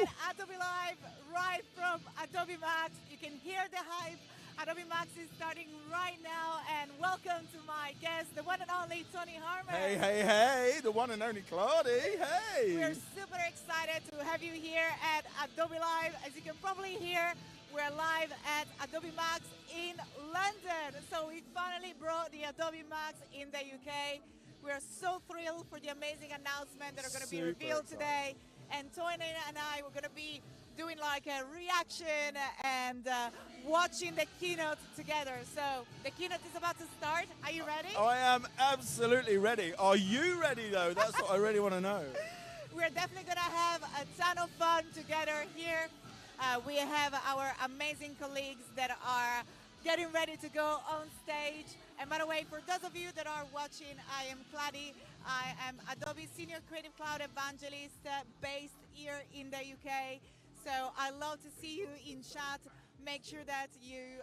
at Adobe Live, right from Adobe Max. You can hear the hype. Adobe Max is starting right now, and welcome to my guest, the one and only Tony Harmon. Hey, hey, hey, the one and only Kladi, hey! We're super excited to have you here at Adobe Live. As you can probably hear, we're live at Adobe Max in London. So we finally brought the Adobe Max in the UK. We're so thrilled for the amazing announcement that are going to be revealed today. And Tony and I were going to be doing like a reaction and watching the keynote together. So the keynote is about to start. Are you ready? I am absolutely ready. Are you ready though? That's what I really want to know. We're definitely going to have a ton of fun together here. We have our amazing colleagues that are getting ready to go on stage. And by the way, for those of you that are watching, I am Kladi. I am Adobe Senior Creative Cloud Evangelist based here in the UK. So I love to see you in chat. Make sure that you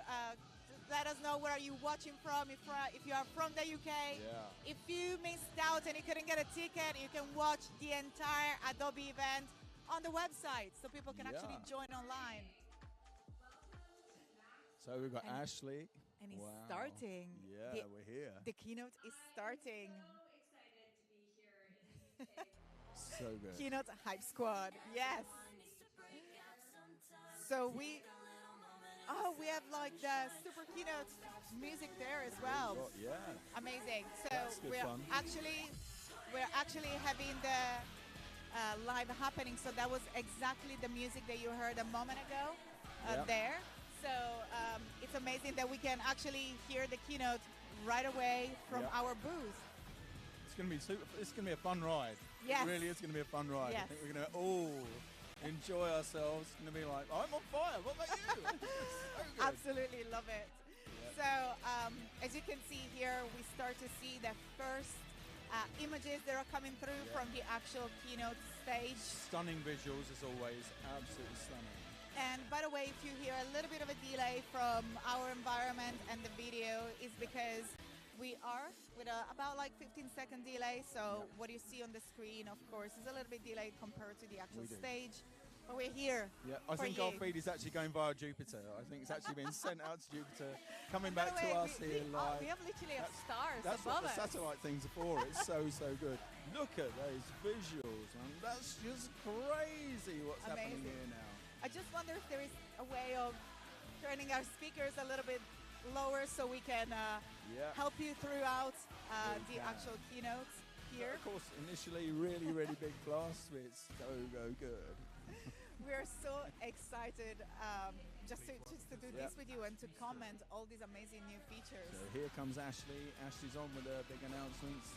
let us know where are you watching from, if you are from the UK. Yeah. If you missed out and you couldn't get a ticket, you can watch the entire Adobe event on the website so people can actually join online. So we've got Ashley. And it's starting. Yeah, we're here. The keynote is starting. So excited to be here in the UK. So good. Keynote Hype Squad, yes. So we have like the super keynote music there as well. Yeah. Amazing. So That's good fun. we're actually having the live happening. So that was exactly the music that you heard a moment ago there. So it's amazing that we can actually hear the keynote right away from our booth. It's going to be super. It's going to be a fun ride. Yes. It really is going to be a fun ride. Yes. I think we're going to all enjoy ourselves. It's going to be like, I'm on fire. What about you? So good. Absolutely love it. So as you can see here, we start to see the first images that are coming through from the actual keynote stage. Stunning visuals as always. Absolutely stunning. And by the way, if you hear a little bit of a delay from our environment and the video, is because we are with about like 15-second delay. So what you see on the screen, of course, is a little bit delayed compared to the actual stage. But we're here. Yeah, I think our feed is actually going via Jupiter. I think it's actually been sent out to Jupiter, coming back to us here live. We have literally stars That's above what the us. satellite things are for. It's so good. Look at those visuals, man. That's just crazy what's happening here now. I just wonder if there is a way of turning our speakers a little bit lower so we can help you throughout the actual keynotes here. But of course, initially, really big class. It's so good. We're so excited just to do this with you and to comment all these amazing new features. So here comes Ashley. Ashley's on with her big announcements.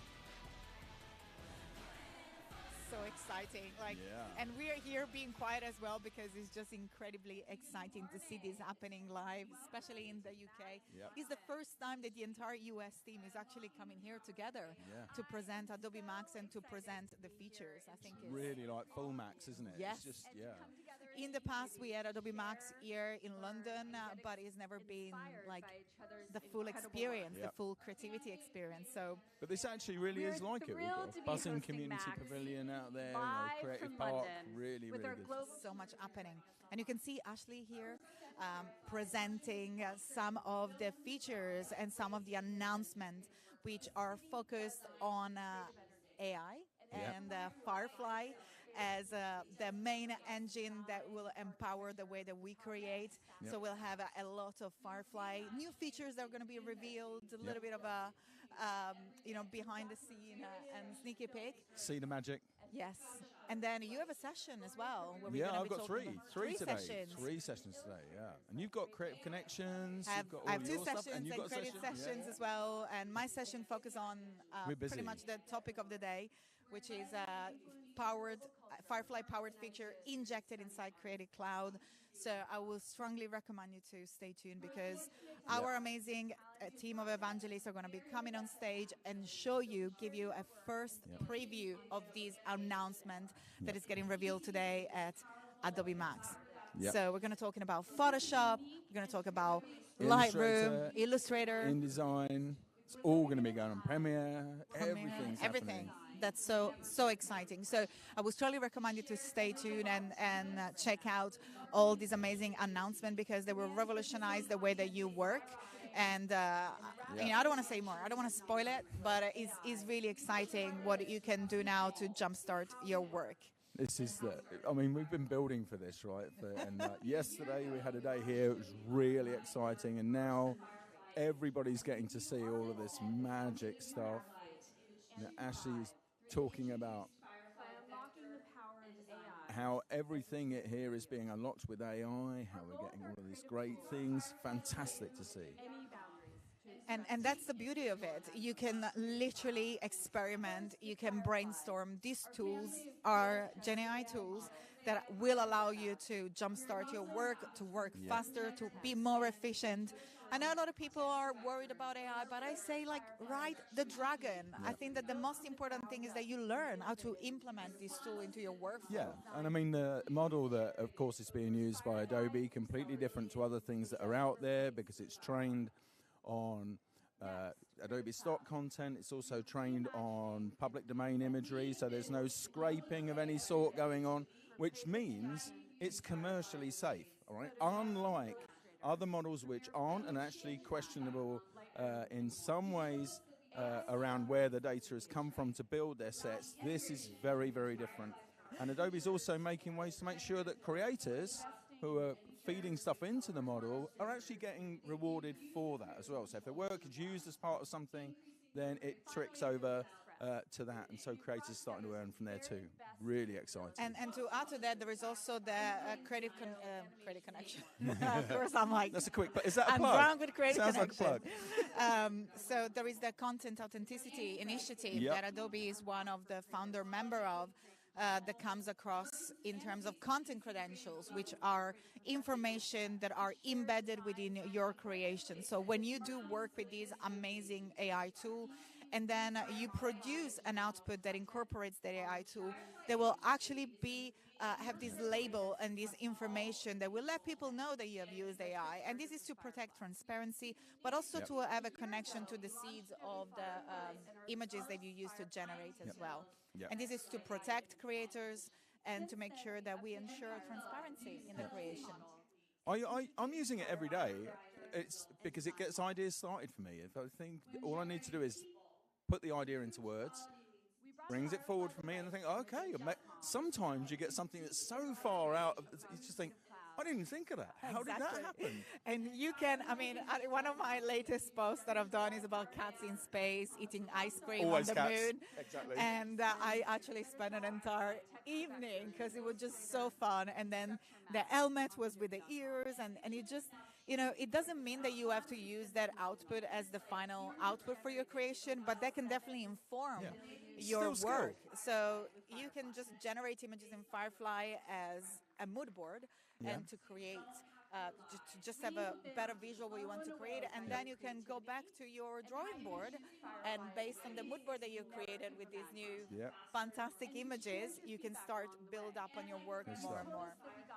So exciting, and we're here being quiet as well because it's just incredibly exciting to see this happening live, especially in the UK. It's the first time that the entire US team is actually coming here together to present Adobe Max and to present the features. I think it's really like full Max, isn't it? Yes. It's just, In the past, we had Adobe Max here in London, but it's never been like the full experience, the full creativity experience. So, but this actually really is like it. We've got a buzzing community pavilion out there, creative park, really good. So much happening. And you can see Ashley here presenting some of the features and some of the announcements which are focused on AI and Firefly as the main engine that will empower the way that we create. So we'll have a lot of Firefly new features that are going to be revealed, a little bit of a behind the scene and sneaky peek. See the magic. Yes, and then you have a session as well. Where I've got three today. Sessions. 3 sessions today. And you've got creative connections. I have 2 sessions and you've got creative sessions as well. And my session focuses on pretty much the topic of the day, which is Firefly powered feature injected inside Creative Cloud. So I will strongly recommend you to stay tuned because our amazing team of evangelists are going to be coming on stage and give you a first preview of this announcement that is getting revealed today at Adobe Max. So we're going to talking about Photoshop, we're going to talk about Lightroom, Illustrator, InDesign. It's all going to be going on Premiere. Everything's everything. happening. that's so exciting. So I would totally recommend you to stay tuned and check out all these amazing announcements, because they will revolutionize the way that you work. And I don't want to say more. I don't want to spoil it, but it's really exciting what you can do now to jumpstart your work. This is we've been building for this, right? And yesterday we had a day here. It was really exciting. And now everybody's getting to see all of this magic stuff. Ashley is talking about how everything here is being unlocked with AI, how we're getting all of these great things. Fantastic to see. And that's the beauty of it. You can literally experiment. You can brainstorm. These tools are GenAI tools that will allow you to jumpstart your work, to work faster, to be more efficient. I know a lot of people are worried about AI, but I say, like, ride the dragon. I think that the most important thing is that you learn how to implement this tool into your workflow. Yeah, and I mean, the model that, of course, is being used by Adobe, completely different to other things that are out there, because it's trained on Adobe stock content. It's also trained on public domain imagery, so there's no scraping of any sort going on, which means it's commercially safe, all right? Unlike other models which aren't, and actually questionable in some ways around where the data has come from to build their sets, this is very, very different. And Adobe's also making ways to make sure that creators who are feeding stuff into the model are actually getting rewarded for that as well. So if their work is used as part of something, then it tricks over to that, and so creators are starting to earn from there too. Really exciting. And to add to that, there is also the Creative Connection. Of course, I'm like, that's a quick. Is that a I'm plug? drunk with Creative Sounds Connection. like a plug. So there is the Content Authenticity Initiative that Adobe is one of the founder member of. That comes across in terms of content credentials, which are information that are embedded within your creation. So when you do work with this amazing AI tool, and then you produce an output that incorporates that AI tool, they will actually be have this label and this information that will let people know that you have used AI. And this is to protect transparency, but also to have a connection to the seeds of the images that you use to generate as well. And this is to protect creators and to make sure that we ensure transparency in the creation. I'm using it every day. It's because it gets ideas started for me. If I think all I need to do is put the idea into words, brings it forward for me, and I think, okay. Sometimes you get something that's so far out, you just think, I didn't even think of that. How did that happen? And you can, one of my latest posts that I've done is about cats in space eating ice cream Always on the cats. moon. Exactly. And I actually spent an entire evening because it was just so fun. And then the helmet was with the ears, and it just, it doesn't mean that you have to use that output as the final output for your creation, but that can definitely inform your work. So you can just generate images in Firefly as a mood board and to create, to just have a better visual what you want to create. And then you can go back to your drawing board, and based on the mood board that you created with these new fantastic images, you can start build up on your work more and more.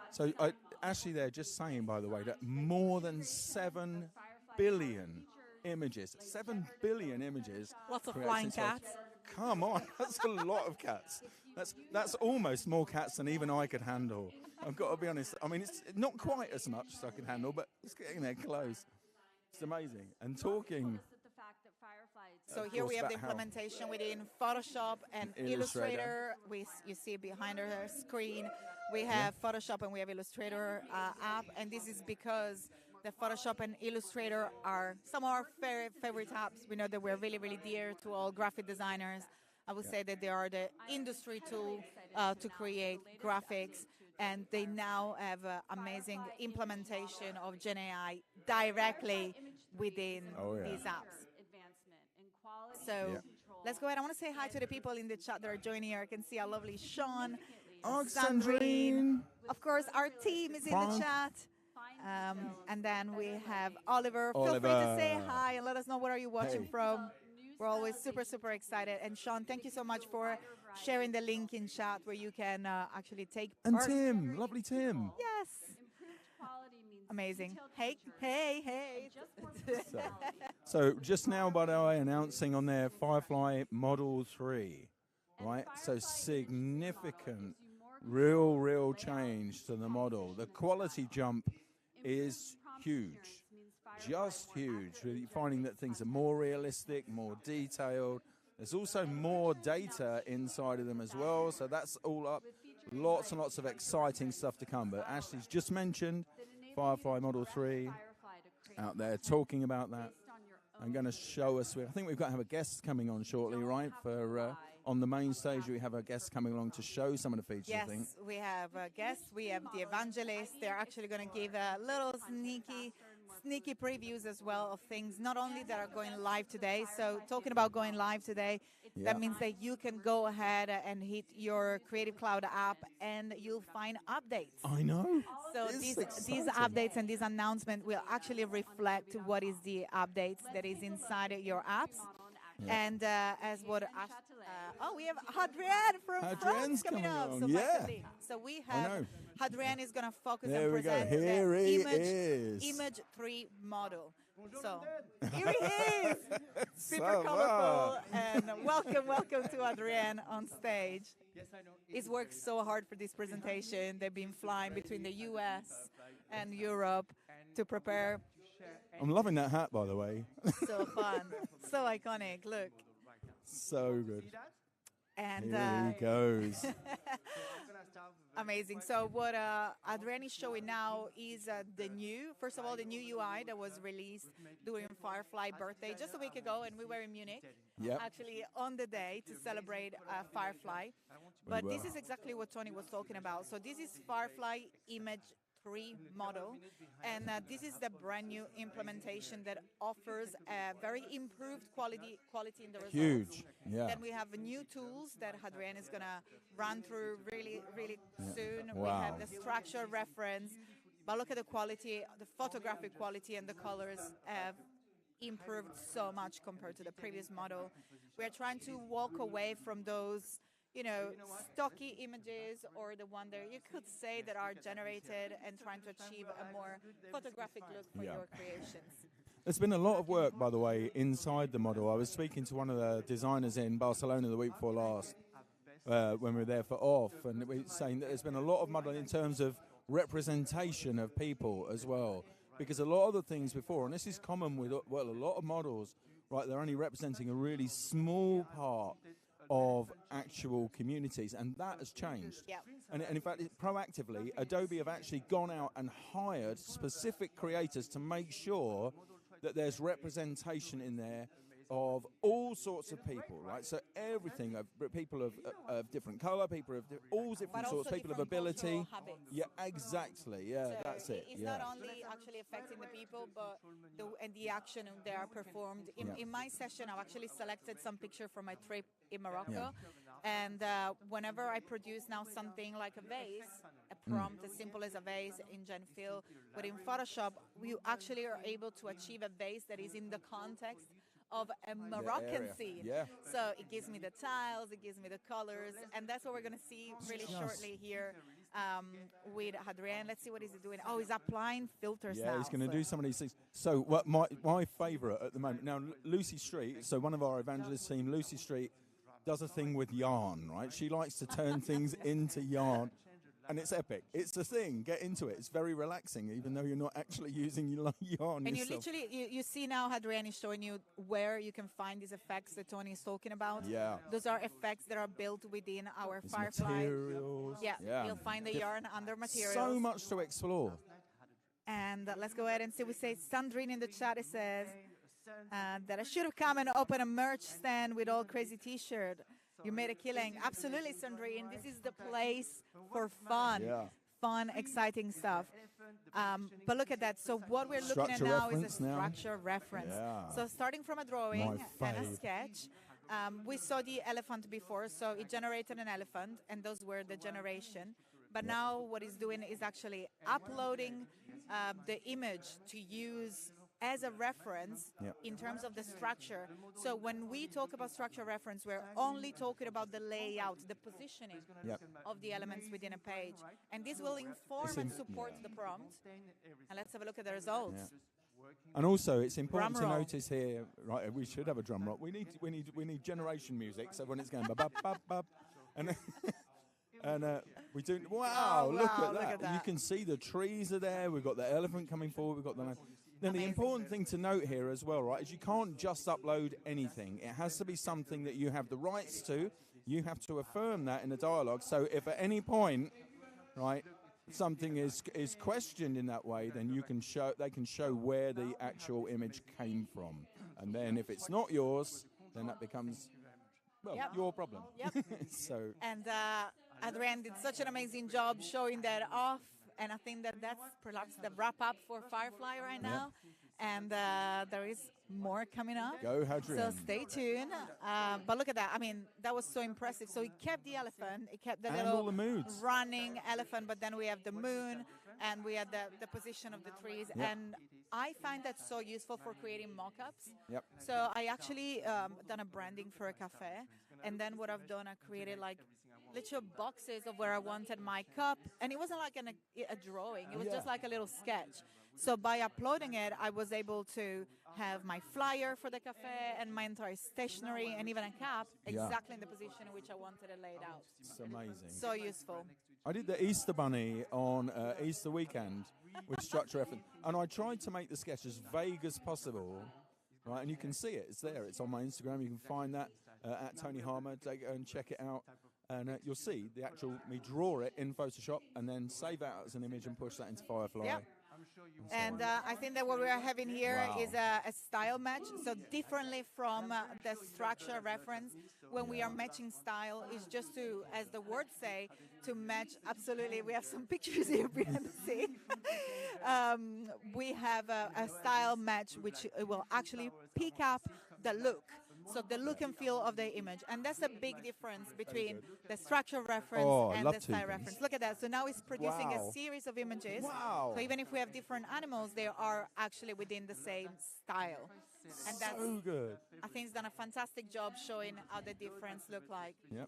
So Ashley, they're just saying, by the way, that more than 7 billion images, 7 billion images. Lots of flying cats. Come on, that's a lot of cats. That's almost more cats than even I could handle. I've got to be honest. It's not quite as much as I can handle, but it's getting there close. It's amazing. And talking. So here we have the implementation within Photoshop and Illustrator. You see behind our screen, we have Photoshop and we have Illustrator app. And this is because the Photoshop and Illustrator are some of our favorite apps. We know that we're really, really dear to all graphic designers. I would say that they are the industry tool to create graphics. And they now have amazing implementation of GenAI directly within these apps. So let's go ahead. I want to say hi to the people in the chat that are joining here. I can see our lovely Sean, Sandrine. Of course, our team is in the chat. And then we have Oliver. Feel free to say hi and let us know where are you watching from. We're always super, super excited. And Sean, thank you so much for sharing the link in chat where you can actually take part. And Tim, lovely Tim. Yes. Amazing. Hey. So just now, by the way, announcing on their Firefly Model 3. right? So significant, real change to the model. The quality jump is huge, just huge. Really finding that things are more realistic, more detailed. There's also more data inside of them as well, so that's all up. Lots and lots of exciting stuff to come. But Ashley's just mentioned Firefly Model 3 out there talking about that. I'm going to show us. I think we've got to have a guest coming on shortly, right? For on the main stage, we have a guest coming along to show some of the features. Yes, I think we have guests. We have the evangelists. They're actually going to give a little sneaky previews as well of things, not only that are going live today. So talking about going live today, that means that you can go ahead and hit your Creative Cloud app and you'll find updates. I know. So these updates and these announcements will actually reflect what is the updates that is inside your apps. And as what we have Hadrian from France coming up. So so we have Hadrian is going to focus and present the image 3 model. So here he is, super colorful, and welcome to Adrian on stage. He's worked so hard for this presentation. They've been flying between the US and Europe to prepare. I'm loving that hat, by the way. So fun, so iconic. Look, so good. And here he goes. Amazing. So what Adrian is showing now is first of all, the new UI that was released during Firefly birthday just a week ago, and we were in Munich, actually on the day to celebrate Firefly. But this is exactly what Tony was talking about. So this is Firefly Image 3 model, and this is the brand new implementation that offers a very improved quality in the results. Huge, yeah. Then we have new tools that Hadrian is going to run through really soon. Wow. We have the structure reference, but look at the quality, the photographic quality, and the colors have improved so much compared to the previous model. We're trying to walk away from those stocky images, or the one that you could say that are generated, and trying to achieve a more photographic look for your creations. There's been a lot of work, by the way, inside the model. I was speaking to one of the designers in Barcelona the week before last, when we were there for OFF, and we were saying that there's been a lot of modeling in terms of representation of people as well. Because a lot of the things before, and this is common with, a lot of models, right, they're only representing a really small part of actual communities, and that has changed. Yeah. And in fact, proactively, Adobe have actually gone out and hired specific creators to make sure that there's representation in there of all sorts of people, right? So everything, people of different colour, people of all different sorts, people of ability. Yeah, exactly. Yeah, so that's it. It's not only actually affecting the people, but the action they are performed. In my session, I've actually selected some picture from my trip in Morocco, and whenever I produce now something like a vase, a prompt as simple as a vase in GenFill, but in Photoshop, we actually are able to achieve a vase that is in the context of a Moroccan scene. Yeah. So it gives me the tiles, it gives me the colors, and that's what we're going to see really shortly here with Hadrian. Let's see what he's doing. Oh, he's applying filters now. Yeah, he's going to do some of these things. So what my favourite at the moment, now Lucy Street, so one of our evangelist team, Lucy Street, does a thing with yarn, right? She likes to turn things into yarn. And it's epic. It's a thing. Get into it. It's very relaxing, even though you're not actually using yarn and yourself. you see now Hadrian is showing you where you can find these effects that Tony is talking about. Yeah. Those are effects that are built within our Firefly. Materials. Yeah. You'll find the yarn under materials. So much to explore. And let's go ahead and see. We say Sandrine in the chat. It says that I should have come and opened a merch stand with all crazy T-shirt. You made a killing. Absolutely, Sandrine. This is the place for fun. Yeah. Fun, exciting stuff. But look at that. So what we're looking at now is a structure reference. Yeah. So starting from a drawing and a sketch, we saw the elephant before, so it generated an elephant, and those were the generation. But now what it's doing is actually uploading the image to use as a reference in terms of the structure. So when we talk about structure reference, we're only talking about the layout, the positioning of the elements within a page. And this will inform and support the prompt. And let's have a look at the results. And also, it's important Drum to roll. notice here. Right, we should have a drum roll. We need generation music. So when it's going ba ba ba ba, and and we do. Wow, Oh, look wow, at look that! at You that. can see the trees are there. We've got the elephant coming forward. We've got the. Then the Amazing. important thing to note here as well, right, is you can't just upload anything. It has to be something that you have the rights to. You have to affirm that in the dialogue. So if at any point, right, something is questioned in that way, then they can show where the actual image came from. And then if it's not yours, then that becomes Yep. your problem. Yep. So And Adrian did such an amazing job showing that off. And I think that that's perhaps the wrap up for Firefly right now. And there is more coming up. go, Hadrian. So stay tuned. But look at that. I mean, that was so impressive. So he kept the elephant. He kept the And little all the moods. running elephant. But then we have the moon and we have the position of the trees. Yep. And I find that so useful for creating mock-ups. Yep. So I actually done a branding for a cafe. And then what I've done, I created like little boxes of where I wanted my cup. And it wasn't like a drawing. It was just like a little sketch. So by uploading it, I was able to have my flyer for the cafe and my entire stationery and even a cap exactly in the position in which I wanted it laid out. It's amazing. So useful. I did the Easter Bunny on Easter weekend with structure effort, and I tried to make the sketch as vague as possible, right? And you can see it. It's there. It's on my Instagram. You can find that at Tony Harmer. Take it and check it out, and you'll see the actual me draw it in Photoshop and then save it out as an image and push that into Firefly. Yep. And I think that what we are having here is a style match. So differently from the structure reference, when we are matching style, is just to, as the words say, to match. Absolutely, we have some pictures here behind the scene. We have a style match which will actually pick up the look. So the look and feel of the image. And that's a big difference between the structure reference and the style reference. Look at that. So now it's producing a series of images. Wow. So even if we have different animals, they are actually within the same style. And that's So good. I think it's done a fantastic job showing how the difference look like. Yep.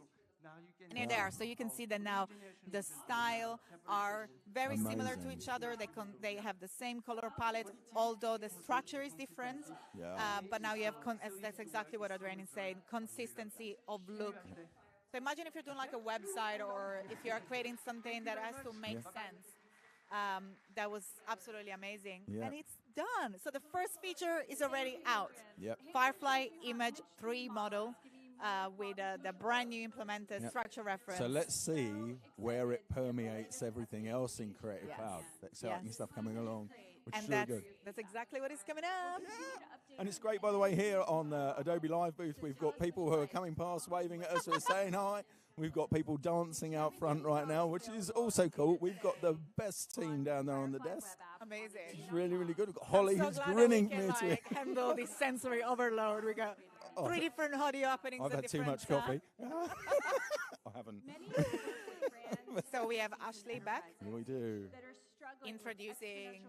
And you're there, so you can see that now the style are very similar to Amazing. each other. They have the same color palette, although the structure is different. Yeah. But now you have, that's exactly what Adrian is saying, consistency of look. So imagine if you're doing like a website or if you're creating something that has to make sense. That was absolutely amazing. Yeah. And it's done. So the first feature is already out. Yep. Firefly Image 3 model. With the brand new implemented structure reference. So let's see where it permeates everything else in Creative Yes. Cloud. That exciting Yes. stuff coming along, which And is really that's, good. that's exactly what is coming up. And it's great, by the way, here on the Adobe Live booth, we've got people who are coming past, waving at us, who are saying hi. We've got people dancing out front right now, which is also cool. We've got the best team down there on the desk. Amazing. It's really, really good. We've got Holly, So who's glad that grinning we can, near to like, handle this sensory overload. We got three different audio happenings. I've at had too different much coffee. I haven't. So we have Ashley back We do. introducing.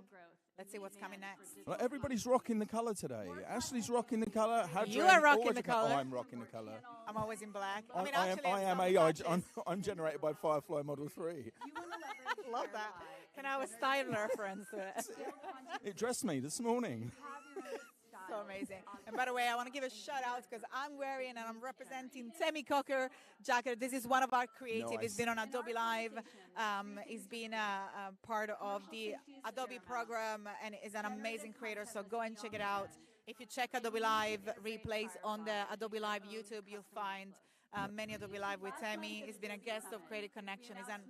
Let's see what's coming next. Well, everybody's rocking the colour today. Ashley's rocking the colour. You are rocking always the a colour. I'm rocking the colour. I'm always in black. I mean, am actually, some AI. patches. I'm generated by Firefly Model 3. Love that. Can I have a style reference to it? It dressed me this morning. So amazing. And by the way, I want to give a shout out because I'm wearing and I'm representing Tammy Cocker jacket. This is one of our creative. Nice. It's been on Adobe Live. It's been a part of the Adobe program and is an amazing creator. So go and check it out. If you check Adobe Live replays on the Adobe Live YouTube, you'll find many Adobe Live with Tammy. He's been a guest of Creative Connection. He's an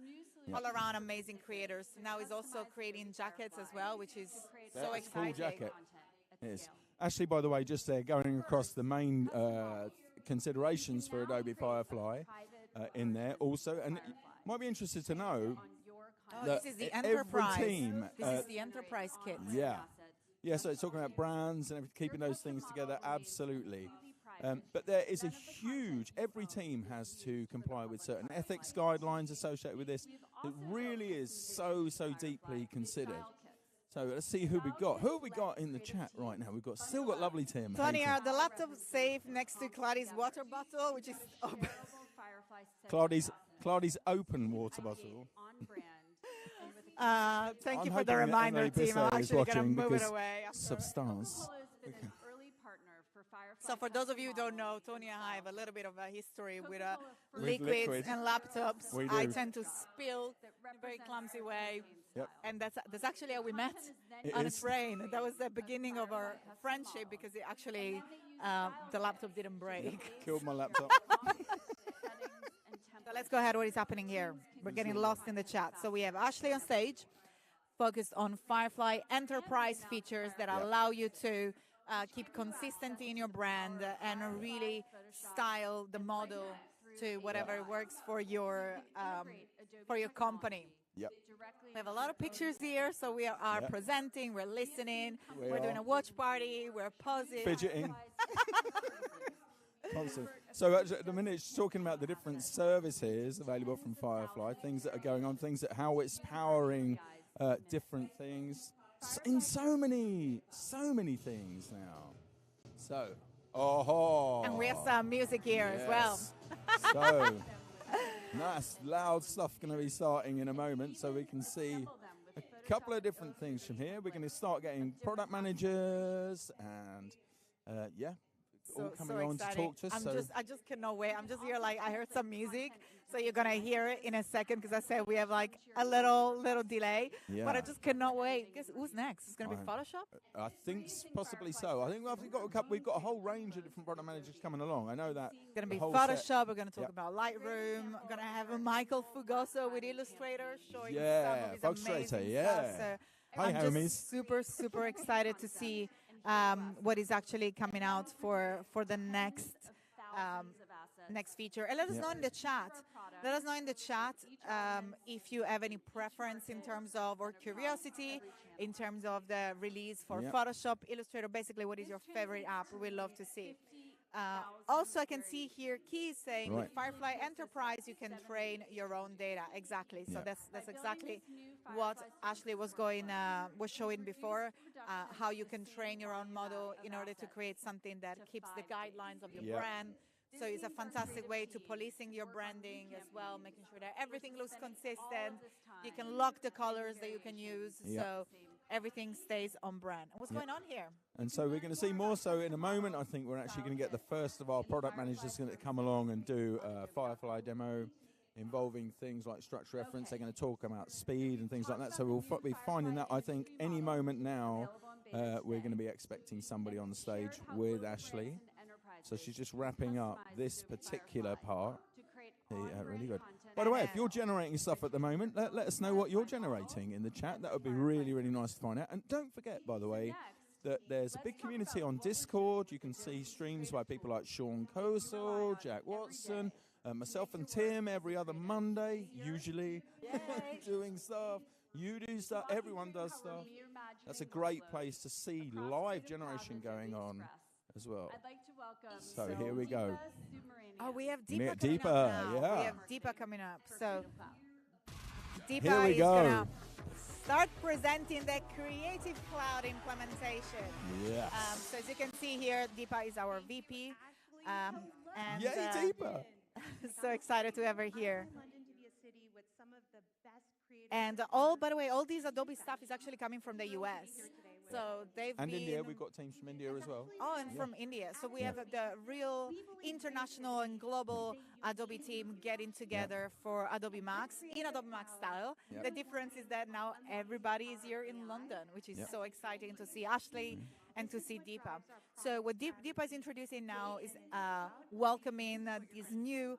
all-around amazing creators. Now he's also creating jackets as well, which is so That's a cool exciting. jacket. It is. Ashley, by the way, just there going across the main considerations for Adobe Firefly in there also. And you might be interested to know Oh, that this is the every enterprise. team, This is the enterprise kit. yeah. Yeah, so it's talking about brands and keeping those things together, absolutely. But there is a huge, every team has to comply with certain ethics guidelines associated with this. It really is so deeply considered. So let's see who we've got. Who have we got in the chat right now? We've still got lovely Tim. Tony, Hey, are the laptop safe next to Kladi's water bottle, which is open? Kladi's open water bottle. Thank you I'm for the hoping that reminder, Emily team. I'm Bisset is actually going to watching move it because away. substance. Coca-Cola has been an early partner for Firefly. So for those of you who don't know, Tony and I have a little bit of a history with liquids liquid. and laptops. We I do. tend to spill in a very clumsy way. Yep. And that's actually how we met It on a is. train. That was the beginning of our friendship because it actually, the laptop didn't break. Killed my laptop. So let's go ahead. What is happening here? We're getting lost in the chat. So we have Ashley on stage, focused on Firefly enterprise features that allow you to keep consistency in your brand and really style the model to whatever works for your company. Yep. We have a lot of pictures here, so we are presenting, we're listening, We we're doing are. a watch party, we're pausing. Fidgeting. Constant. So at the minute, it's talking about the different services available from Firefly, things that are going on, things that how it's powering different things in so many things now. So, And we have some music here as well. So, nice, loud stuff going to be starting in a moment, so we can see a couple of different things from here. We're going to start getting product managers and, all coming on to talk to us. I just cannot wait. I'm just here like I heard some music, so you're gonna hear it in a second because I said we have like a little delay. Yeah. But I just cannot wait. Guess who's next? It's gonna be Photoshop. I think possibly so. I think we've got a whole range of different product managers coming along. I know that. It's gonna be whole Photoshop. set- We're gonna talk Yep. about Lightroom. We're gonna have a Michael Fugoso with Illustrator showing Yeah, some of his Illustrator, amazing yeah. stuff. So Hi, I'm homies. just super excited to see what is actually coming out for the next feature. And let us know in the chat. Let us know in the chat if you have any preference in terms of, or curiosity in terms of the release for Photoshop, Illustrator. Basically, what is your favorite app? We'd love to see. Also, I can see here Key saying with Firefly Enterprise, you can train your own data. Exactly. So that's exactly what Ashley was showing before, how you can train your own model in order to create something that keeps the guidelines of your brand. So it's a fantastic way to policing your branding as well, making sure that everything looks consistent. You can lock the colors that you can use, so everything stays on brand. What's going on here? And so we're going to see more so in a moment. I think we're actually going to get the first of our product managers going to come along and do a Firefly demo involving things like structure reference. They're going to talk about speed and things like that. So we'll be finding that, I think, any moment now. We're going to be expecting somebody on the stage with Ashley. So she's just wrapping up this particular part. Really good. By the way, if you're generating stuff at the moment, let us know what you're generating in the chat. That would be really, really nice to find out. And don't forget, by the way, that there's a big community on Discord. You can see streams by people like Sean Kosel, Jack Watson, myself and Tim every other Monday, usually, doing stuff. You do stuff. Everyone does stuff. That's a great place to see live generation going on as well. So here we go. Oh, we have Deepa Deepa coming up now. yeah. We have Deepa coming up. So Here Deepa we is go. gonna start presenting the Creative Cloud implementation. Yes. So as you can see here, Deepa is our VP. And Yay, Deepa. so excited to have her here. London to be a city with some of the best creative. And by the way, all these Adobe stuff is actually coming from the US. So they've And been India, we've got teams from India as well. Oh, and from India. So we have the real international and global Adobe team getting together for Adobe Max in Adobe Max style. The difference is that now everybody is here in London, which is so exciting to see Ashley and to see Deepa. So what Deepa is introducing now is welcoming these new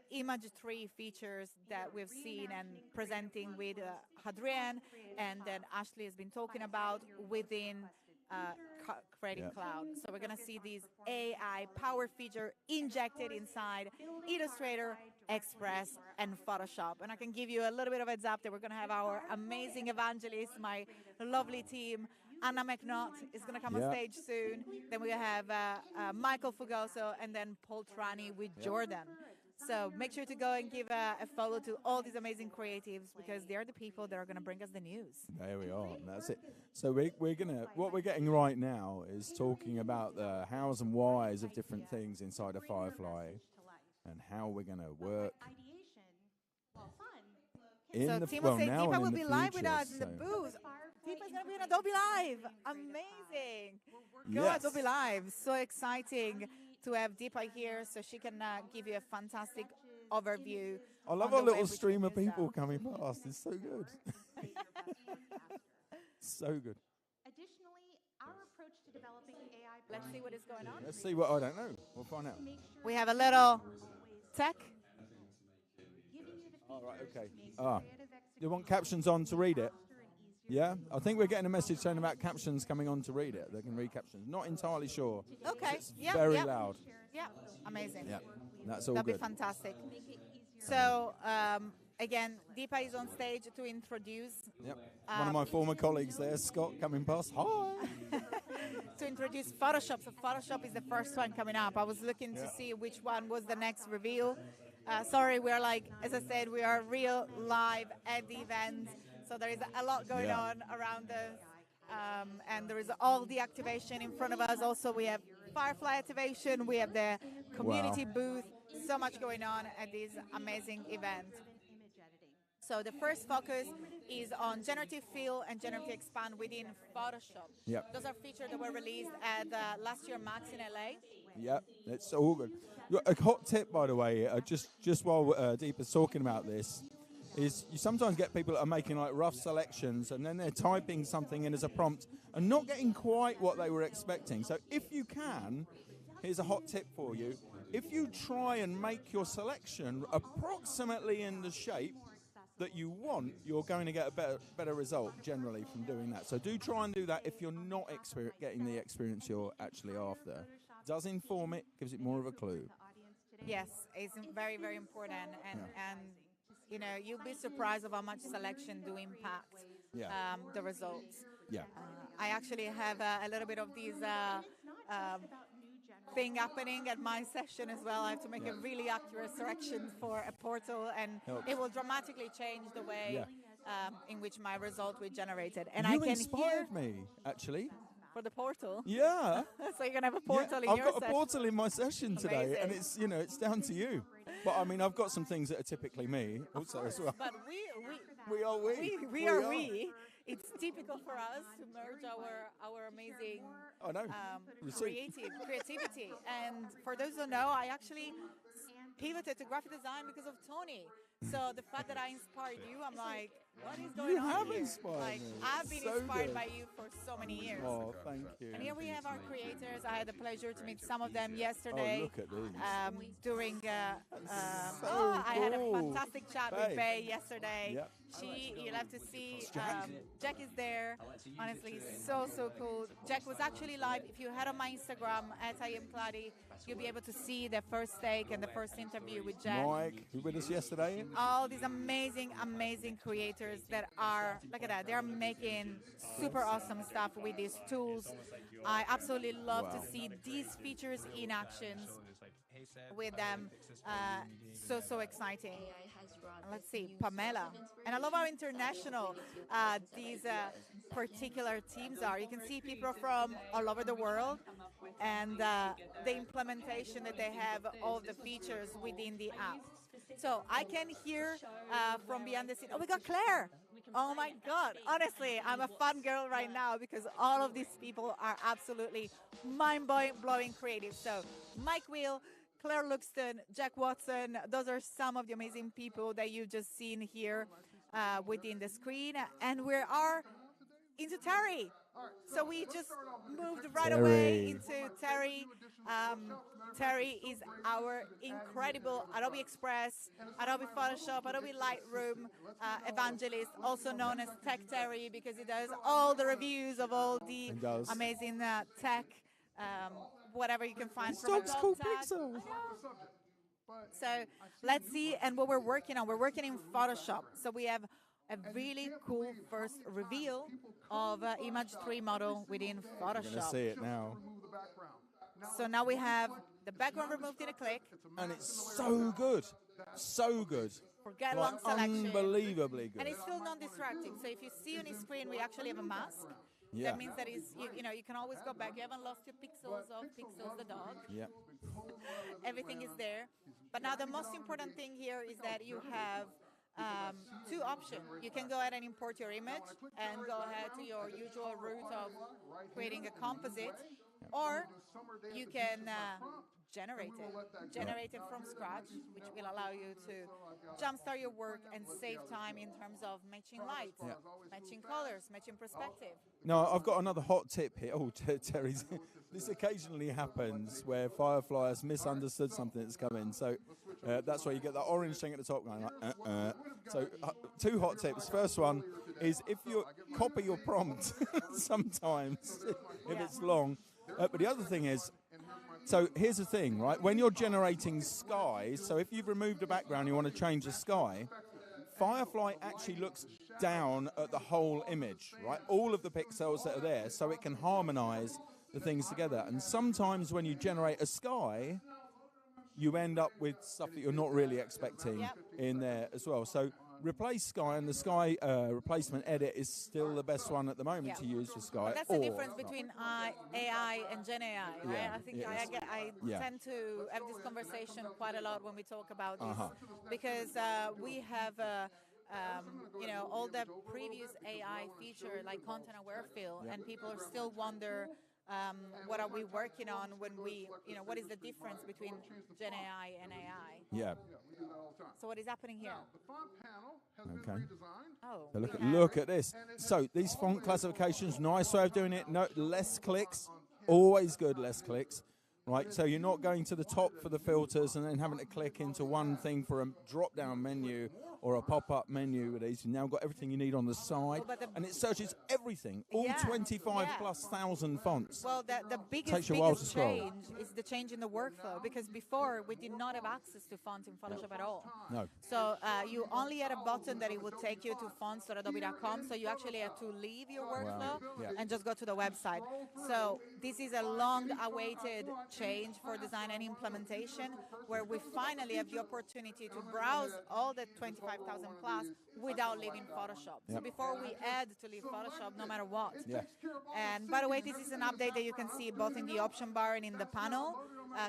imagery features that we've seen and presenting with Hadrian, and then Ashley has been talking about within Creative Cloud. So we're going to see these AI power feature injected inside Illustrator, Express, and Photoshop. And I can give you a little bit of a heads up that we're going to have our amazing evangelist, my lovely team, Anna McNaught is going to come on stage soon. Then we have Michael Fugoso and then Paul Trani with Jordan. So make sure to go and give a follow to all these amazing creatives because they're the people that are going to bring us the news. There we are. That's it. So what we're getting right now is talking about the hows and whys of different things inside of Firefly and how we're going to work. Ideation, well, fun, So the Timo says now Deepa and will in be the live with future, us in the so- booth. Deepa's going to be on Adobe Live. Amazing. Go Yes. Adobe Live. So exciting to have Deepa here so she can give you a fantastic overview. I love on our the way little in which we stream of use people them. coming past. It's so good. So good. Additionally, our approach to developing AI Let's see what is going on. Let's see what I don't know. We'll find out. We have a little tech. All right, okay. You want captions on to read it? Yeah, I think we're getting a message saying about captions coming on to read it. They can read captions. Not entirely sure. Okay. It's Yeah. very yeah. loud. Yeah. Amazing. Yeah, that's all That'd good. be fantastic. So again, Deepa is on stage to introduce Yep. One of my former colleagues there, Scott, coming past. Hi. to introduce Photoshop. So Photoshop is the first one coming up. I was looking to see which one was the next reveal. Sorry, we're like, as I said, we are real live at the event. So there is a lot going on around us. And there is all the activation in front of us. Also, we have Firefly activation. We have the community booth. So much going on at this amazing event. So the first focus is on generative fill and generative expand within Photoshop. Yep. Those are features that were released at last year Max in LA. Yep, it's all good. A hot tip, by the way, just while Deepa's talking about this, is you sometimes get people that are making like rough selections and then they're typing something in as a prompt and not getting quite what they were expecting. So if you can, here's a hot tip for you. If you try and make your selection approximately in the shape that you want, you're going to get a better result generally from doing that. So do try and do that if you're not getting the experience you're actually after. Does inform it, gives it more of a clue. Yes, it's very, very important. And you know, you'll be surprised of how much selection do impact the results. Yeah. I actually have a little bit of this thing happening at my session as well. I have to make a really accurate selection for a portal, and it will dramatically change the way in which my result will be generated. And You I can inspired hear me, actually. for the portal. Yeah. So you're gonna have a portal in I've your got session. a portal in my session today, and Amazing. it's down to you. But I mean, I've got some things that are typically me also as well. But We are we. we are we. It's typical for us to merge our amazing I know. creativity. And for those who know, I actually pivoted to graphic design because of Tony. So the fact that I inspired you, I'm like, what is going on have here? inspired Like, me. I've been So inspired good. by you for so many years. Oh, thank you. And here we have our creators. I had the pleasure to meet some of them yesterday. Oh, look at these. During So I had a cool. fantastic chat with Faye. Faye yesterday. Yep. You'll have to see Jack. Jack is there. Honestly, so cool. Jack was actually live. If you head on my Instagram at I am Kladi, you'll be able to see the first take and the first interview with Jack. Mike, who with us yesterday. All these amazing creators that are, look at that, they're making super awesome stuff with these tools. I absolutely love to see these features in actions with them. So exciting. Let's see, Pamela. And I love how international these particular teams are. You can see people from all over the world, and the implementation that they have of the features within the app. So I can hear from beyond the scene. Oh, we got Claire. Oh my God. Honestly, I'm a fun girl right now because all of these people are absolutely mind-blowing creative. So Mike Wheel, Claire Luxton, Jack Watson, those are some of the amazing people that you've just seen here within the screen. And we are into Terry. So we just moved right away into Terry. Terry is our incredible Adobe Express, Adobe Photoshop, Adobe Lightroom evangelist, also known as Tech Terry, because he does all the reviews of all the amazing tech, whatever you can find from Stop, Adobe cool tag. Pixel. So let's see, and what we're working on. We're working in Photoshop. So we have a really cool first reveal of Image 3 model within You're going to Photoshop. see it now. So now we have the background removed in a click. And it's so good. So good. Forget Like, long selection. unbelievably good. And it's still non-distracting. So if you see on the screen, we actually have a mask. Yeah. That means that you know, you can always go back. You haven't lost your pixels of Pixels the dog. Yeah. Everything is there. But now the most important thing here is that you have two options. You can go ahead and import your image and go ahead to your usual route of creating a composite, or you can generate it from scratch, which will allow you to jumpstart your work and save time in terms of matching light, matching colors, matching perspective. No, I've got another hot tip here. Oh, Terry's. This occasionally happens where Firefly has misunderstood something that's come in. So that's why you get that orange thing at the top going like, So two hot tips. First one is if you copy your prompt sometimes, if it's long. But the other thing is, so here's the thing, right? When you're generating skies, so if you've removed a background, you want to change the sky, Firefly actually looks down at the whole image, right? All of the pixels that are there, so it can harmonize the things together. And sometimes when you generate a sky, you end up with stuff that you're not really expecting in there as well. So replace sky, and the sky replacement edit is still the best one at the moment to use for sky. But that's the difference between AI and Gen AI, right? Yeah, I think I tend to have this conversation quite a lot when we talk about this, because we have all the previous AI feature like content aware fill, and people still wonder what are we working on when we, what is the difference between Gen AI and AI? Yeah. So what is happening here? Okay. Oh, So look at this. So these font classifications, nice way of doing it. No, less clicks, always good. Less clicks, right? So you're not going to the top for the filters and then having to click into one thing for a drop-down menu or a pop-up menu with these. You've now got everything you need on the side, and it searches everything, all 25,000+ fonts. Well, the biggest change is the change in the workflow, because before we did not have access to fonts in Photoshop at all. No. So you only had a button that it would take you to fonts.adobe.com, so you actually had to leave your workflow and just go to the website. So this is a long-awaited change for design and implementation, where we finally have the opportunity to browse all the 25,000+ without leaving Photoshop. So before we had to leave Photoshop no matter what. And by the way, this is an update that you can see both in the option bar and in the panel.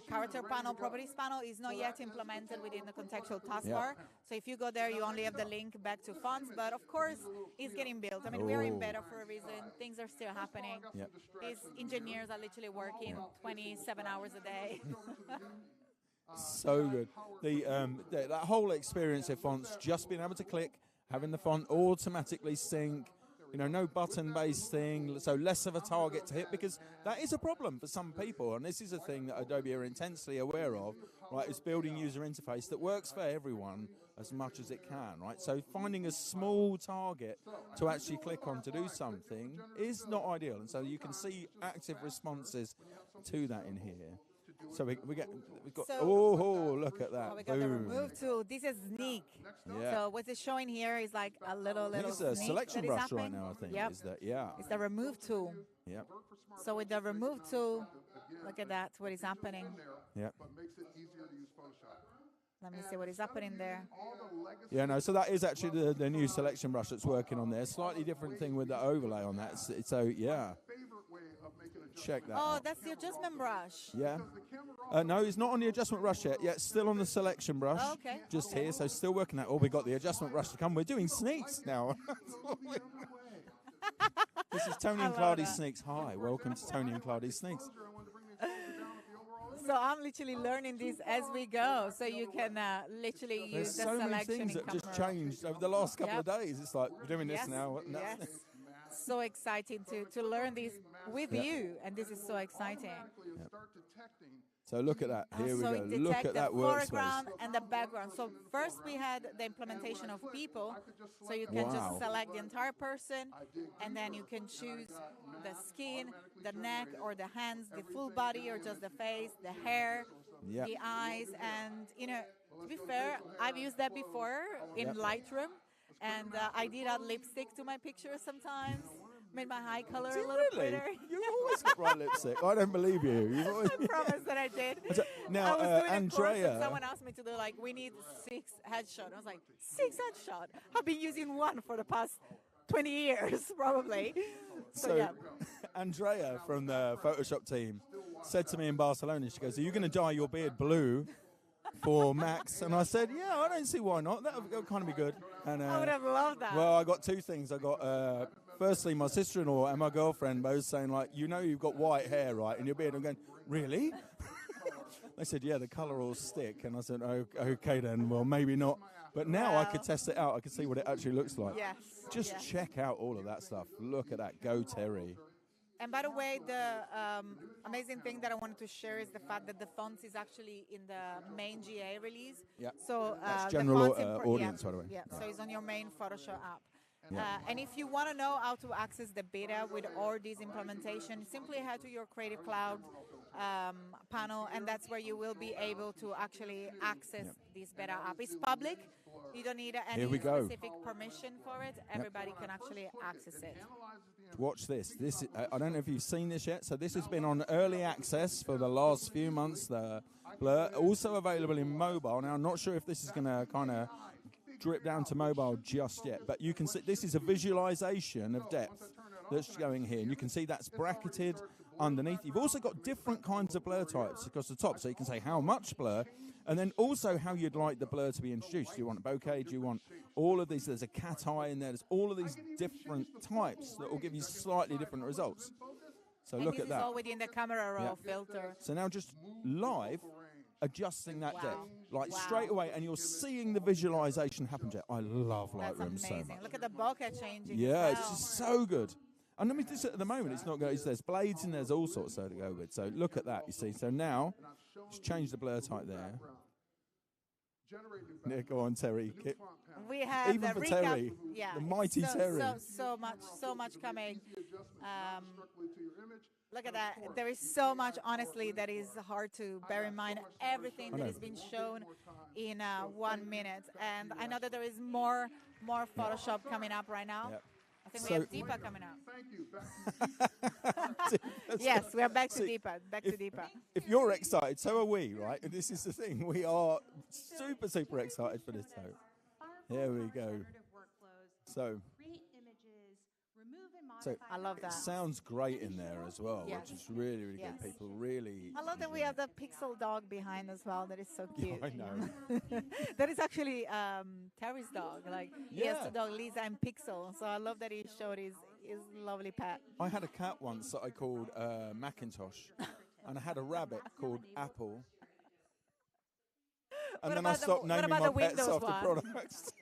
Character panel, properties panel is not yet implemented within the contextual taskbar. So if you go there, you only have the link back to fonts. But of course, it's getting built. I mean, we're in beta for a reason. Things are still happening. These engineers are literally working 27 hours a day. So good. That whole experience of fonts, just being able to click, having the font automatically sync, no button-based thing, so less of a target to hit, because that is a problem for some people, and this is a thing that Adobe are intensely aware of, right? It's building user interface that works for everyone as much as it can, right? So finding a small target to actually click on to do something is not ideal, and so you can see active responses to that in here. So we've got look at that. We got the remove tool. This is sneak. So what's it showing here is like a little it's a selection brush right now, I think. Yep. Is that, it's the remove tool. Yep. So with the remove tool, look at that, what is happening. Yep. Let me see what is happening there. Yeah, no, so that is actually the new selection brush that's working on there. Slightly different thing with the overlay on that. So, yeah. Check that out. That's the adjustment brush. Yeah. No, it's not on the adjustment brush yet. Yeah, it's still on the selection brush. Oh, okay. Just here, so still working that. We got the adjustment brush to come. We're doing sneaks now. This is Tony and Kladi Sneaks. Hi, welcome to Tony and Kladi Sneaks. So I'm literally learning this as we go, so you can literally use the selection. There's so many things that just changed over the last couple of days. It's like, we're doing this now. Yes. So exciting to learn this with you, and this is so exciting. So look at that. Here we go. Look at that workspace. The foreground and the background. So first we had the implementation of people, so you can just select the entire person, and then you can choose the skin, the neck, or the hands, the full body, or just the face, the hair, the eyes. And, to be fair, I've used that before in Lightroom, and I did add lipstick to my pictures sometimes. Made my eye color a little prettier. You've always got bright lipstick. I don't believe you. I promise that I did. Now, I was doing Andrea. Someone asked me to do, we need 6 headshots. I was like, 6 headshots? I've been using one for the past 20 years, probably. So yeah. Andrea from the Photoshop team said to me in Barcelona, she goes, are you going to dye your beard blue for Max? And I said, yeah, I don't see why not. That would kind of be good. And, I would have loved that. well, I got two things. I got, firstly, my sister-in-law and my girlfriend both saying, like, you know you've got white hair, right, in your beard. I'm going, really? They said, yeah, the colour will stick. And I said, oh, okay then, well, maybe not. But now I could test it out. I could see what it actually looks like. Yes. Just yes. check out all of that stuff. Look at that. Go, Terry. And by the way, the amazing thing that I wanted to share is the fact that the fonts is actually in the main GA release. Yeah. So That's the general fonts audience, by the way. Yeah. So it's on your main Photoshop app. Yeah. And if you want to know how to access the beta with all these implementation, simply head to your Creative Cloud panel, and that's where you will be able to actually access this beta app. It's public. You don't need any specific permission for it. Everybody can actually access it. Watch this. This I don't know if you've seen this yet. So this has been on early access for the last few months. The Blur also available in mobile. Now I'm not sure if this is going to kind of drip down to mobile just yet, but you can see this is a visualization of depth that's going here, and you can see that's bracketed underneath. You've also got different kinds of blur types across the top, so you can say how much blur, and then also how you'd like the blur to be introduced. Do you want a bokeh? Do you want all of these? There's a cat eye in there. There's all of these different types that will give you slightly different results. So And look this at is that. all within the camera raw filter. So now just live adjusting that depth, like straight away, and you're seeing the visualization happen. I love That's Lightroom so amazing. much. Look at the bokeh changing. Yeah, as well. it's just so good. And I mean, this at the moment, it's not going. There's blades and there's all sorts to go with. So look at that. You see. So now, just change the blur type there. Yeah, go on, Terry. We have Even the for recap. Terry, Yeah, the mighty Terry. So much coming. Look at that. There is so much, honestly, that is hard to bear in mind. Everything that has been shown in 1 minute. And I know that there is more Photoshop coming up right now. Yep. I think we have Deepa coming up. Thank you. Yes, we are back to Deepa. Back to Deepa. If you're excited, so are we, right? And this is the thing. We are super, super excited for this. So here we go. So I love that. it sounds great in there as well, Yes. which is really, really Yes. good. People really. I love that we have the pixel dog behind as well. That is so cute. I know. That is actually Terry's dog. Like he has Yeah. two dogs, Lisa and Pixel. So I love that he showed his lovely pet. I had a cat once that I called Macintosh, and I had a rabbit called Apple. And What then I about the- stopped what naming about my the pets Windows after one? products.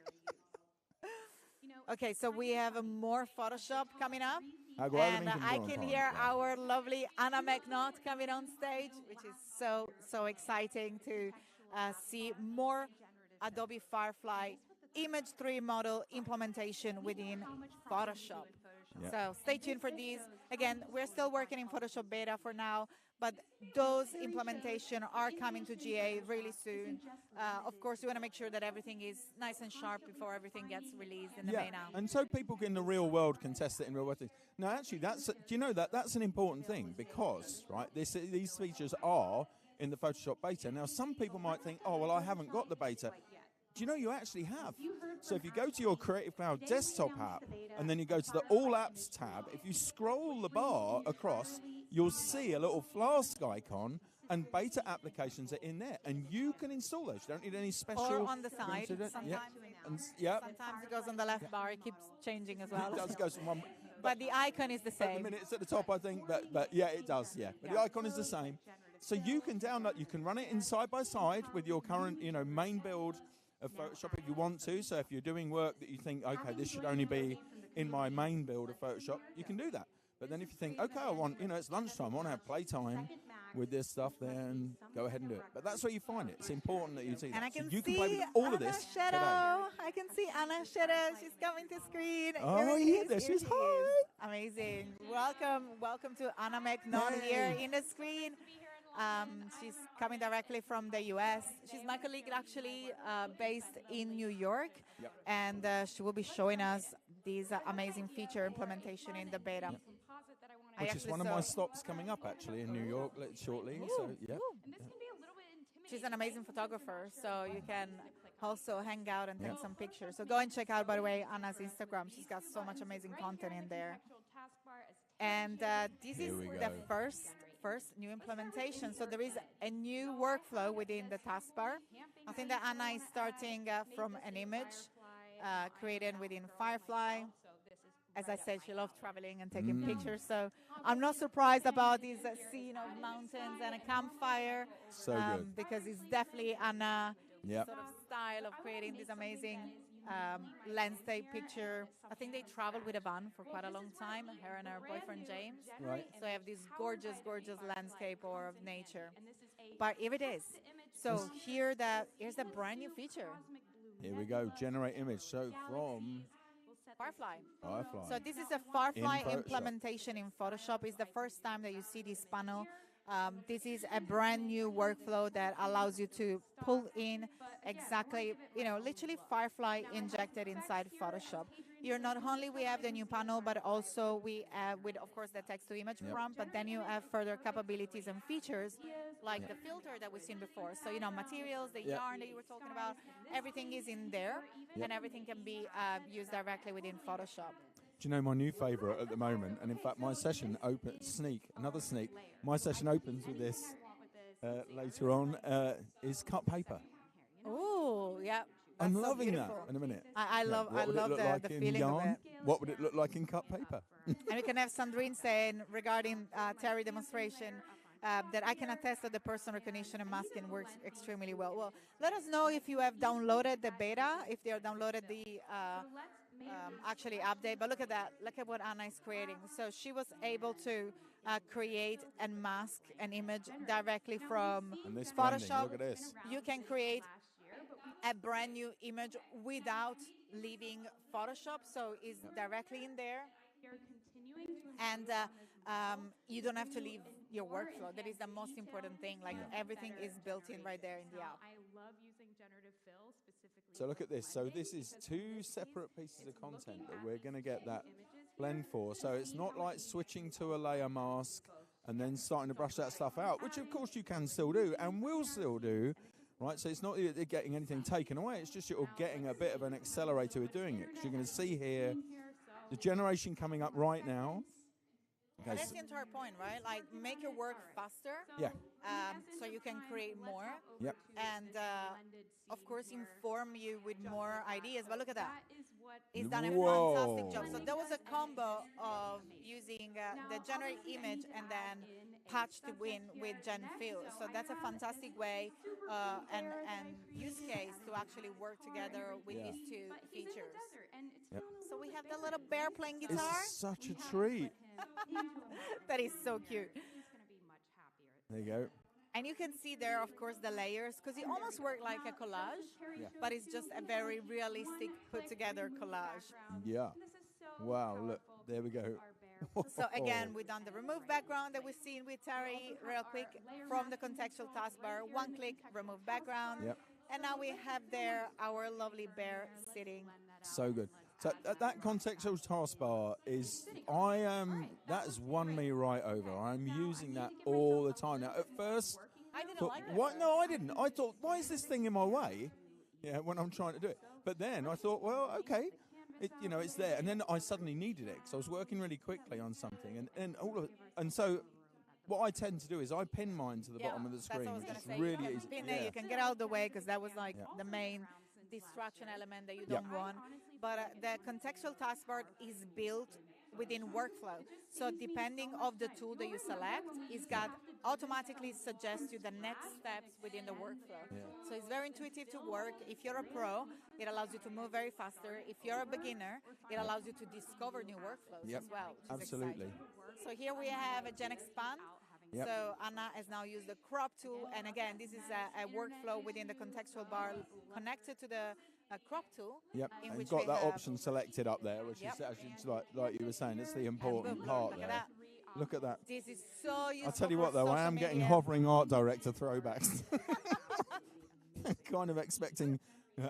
Okay, so we have more Photoshop coming up. Algo And alguém I comprou, can então. hear our lovely Anna McNaught coming on stage, which is so exciting to see more Adobe Firefly Image 3 model implementation within Photoshop. Yeah. So stay tuned for these. Again, we're still working in Photoshop beta for now, but those implementation are coming to GA really soon. Of course, we want to make sure that everything is nice and sharp before everything gets released in the beta. And so people in the real world can test it in real world. No, actually, do you know that's an important thing because these features are in the Photoshop beta. Now, some people might think, oh, well, I haven't got the beta. Do you know you actually have? So if you go to your Creative Cloud desktop app and then you go to the All Apps tab, if you scroll the bar across, you'll see a little flask icon and beta applications are in there. And you can install those. You don't need any special... Or on the side. Sometimes, Sometimes it goes on the left bar. It keeps changing as well. It does go from one... But the icon is the At the same. minute it's at the top, I think, but yeah, it does, yeah. But the icon is the same. So you can download, you can run it in side by side with your current, main build of Photoshop if you want to. So if you're doing work that you think, okay, this should only be in my main build of Photoshop, you can do that. But then if you think, okay, I want, it's lunchtime, I want to have playtime with this stuff, then go ahead and do it. But that's where you find it. It's important that you see And that. I can So you see can play with all Anna of this Shadow. today. I can see Anna Shadow. She's coming to screen. Oh, Here it yeah, is, there here she is. it Hi. Amazing. Welcome to Anna McNaught here in the screen. She's coming directly from the US. She's my colleague actually based in New York. Yep. And she will be showing us these amazing feature implementation in the beta. Yep. Which is one of my stops coming up actually in New York shortly. So yeah. She's an amazing photographer, so you can also hang out and take some pictures. So go and check out, by the way, Anna's Instagram. She's got so much amazing content in there. And this Here is we the go. first new implementation. So there is a new workflow within the taskbar. I think that Anna is starting from an image. created within Firefly. As I said, she loves traveling and taking pictures, so I'm not surprised about this scene of mountains and a campfire. So good. Because it's definitely Anna Yep. sort of style of creating this amazing landscape picture. I think they traveled with a van for quite a long time, her and her boyfriend James. Right. So I have this gorgeous, gorgeous landscape or of nature. But here it is. So here's a brand new feature. Here we go. Generate image. So from Firefly. Firefly. So this is a Firefly Photoshop. implementation in Photoshop. It's the first time that you see this panel. This is a brand new workflow that allows you to pull in exactly, literally Firefly injected inside Photoshop. You're not only we have the new panel, but also we have with, of course, the text-to-image prompt, but then you have further capabilities and features like the filter that we've seen before. So, materials, the yarn that you were talking about, everything is in there, and everything can be used directly within Photoshop. Do you know my new favorite at the moment? And in fact, my session another sneak. My session opens with this later on, is cut paper. Oh, yeah. I'm That's so loving that beautiful. in a minute. I love What would it look like the in feeling of yarn? it. What would it look like in cut paper? And we can have Sandrine saying regarding Terry demonstration that I can attest that the person recognition and masking works extremely well. Well, let us know if you have downloaded the beta, if they are downloaded the actually update. But look at that. Look at what Anna is creating. So she was able to create and mask an image directly from And this blending, Photoshop. look at this. You can create a brand new image without leaving Photoshop, so it's directly in there. And you don't have to leave your workflow. That is the most important thing. Like everything is built in right there in the app. I love using generative fill specifically. So look at this. So this is two separate pieces of content that we're going to get that blend for. So it's not like switching to a layer mask and then starting to brush that stuff out, which of course you can still do and will still do. Right, so it's not that you're getting anything taken away, it's just you're getting a bit of an accelerator with doing it. Because you're going to see here the generation coming up right now. But that's the entire point, right? Like, make your work faster. Yeah. So you can create more. Yep. And, of course, inform you with more ideas. But look at that. It's done a Whoa. fantastic job. So there was a combo of using the generate image and then patch to win with Gen Fill. So that's a fantastic way and use case to actually work together with these two features. Yep. So we have the little bear playing guitar. It's such a treat. That is so cute. There you go. And you can see there, of course, the layers, because it almost worked like a collage, but it's just a very realistic, put-together collage. Yeah. Wow, look, there we go. So again, we've done the remove background that we've seen with Terry real quick from the contextual taskbar. One click, remove background. Yep. And now we have there our lovely bear sitting. So good. So that contextual taskbar is, that has won me right over. I'm using that all the time. Now, at first, I didn't thought, like it. what? No, I didn't. I thought, why is this thing in my way? Yeah, when I'm trying to do it. But then I thought, well, okay, it's there. And then I suddenly needed it because I was working really quickly on something, and so. What I tend to do is I pin mine to the bottom of the screen, That's what I was which going is to say. really You can easy. pin it, you can get out of the way because that was like the main distraction element that you don't want. But the contextual taskbar is built within workflow. So depending of the tool that you select, it's got automatically suggests you the next steps within the workflow. So it's very intuitive to work. If you're a pro, it allows you to move very faster. If you're a beginner, it allows you to discover new workflows as well, which is Absolutely. exciting. So here we have a Gen Expand. Yep. So Anna has now used the crop tool, and again, this is a workflow within the contextual bar connected to the crop tool. Yep, in and which got we that have- option selected up there, which is actually like you were saying, it's the important boom, part look at there. that. Look at that. This is so useful. I'll tell you for what, though, I social am getting media. hovering art director throwbacks. Kind of expecting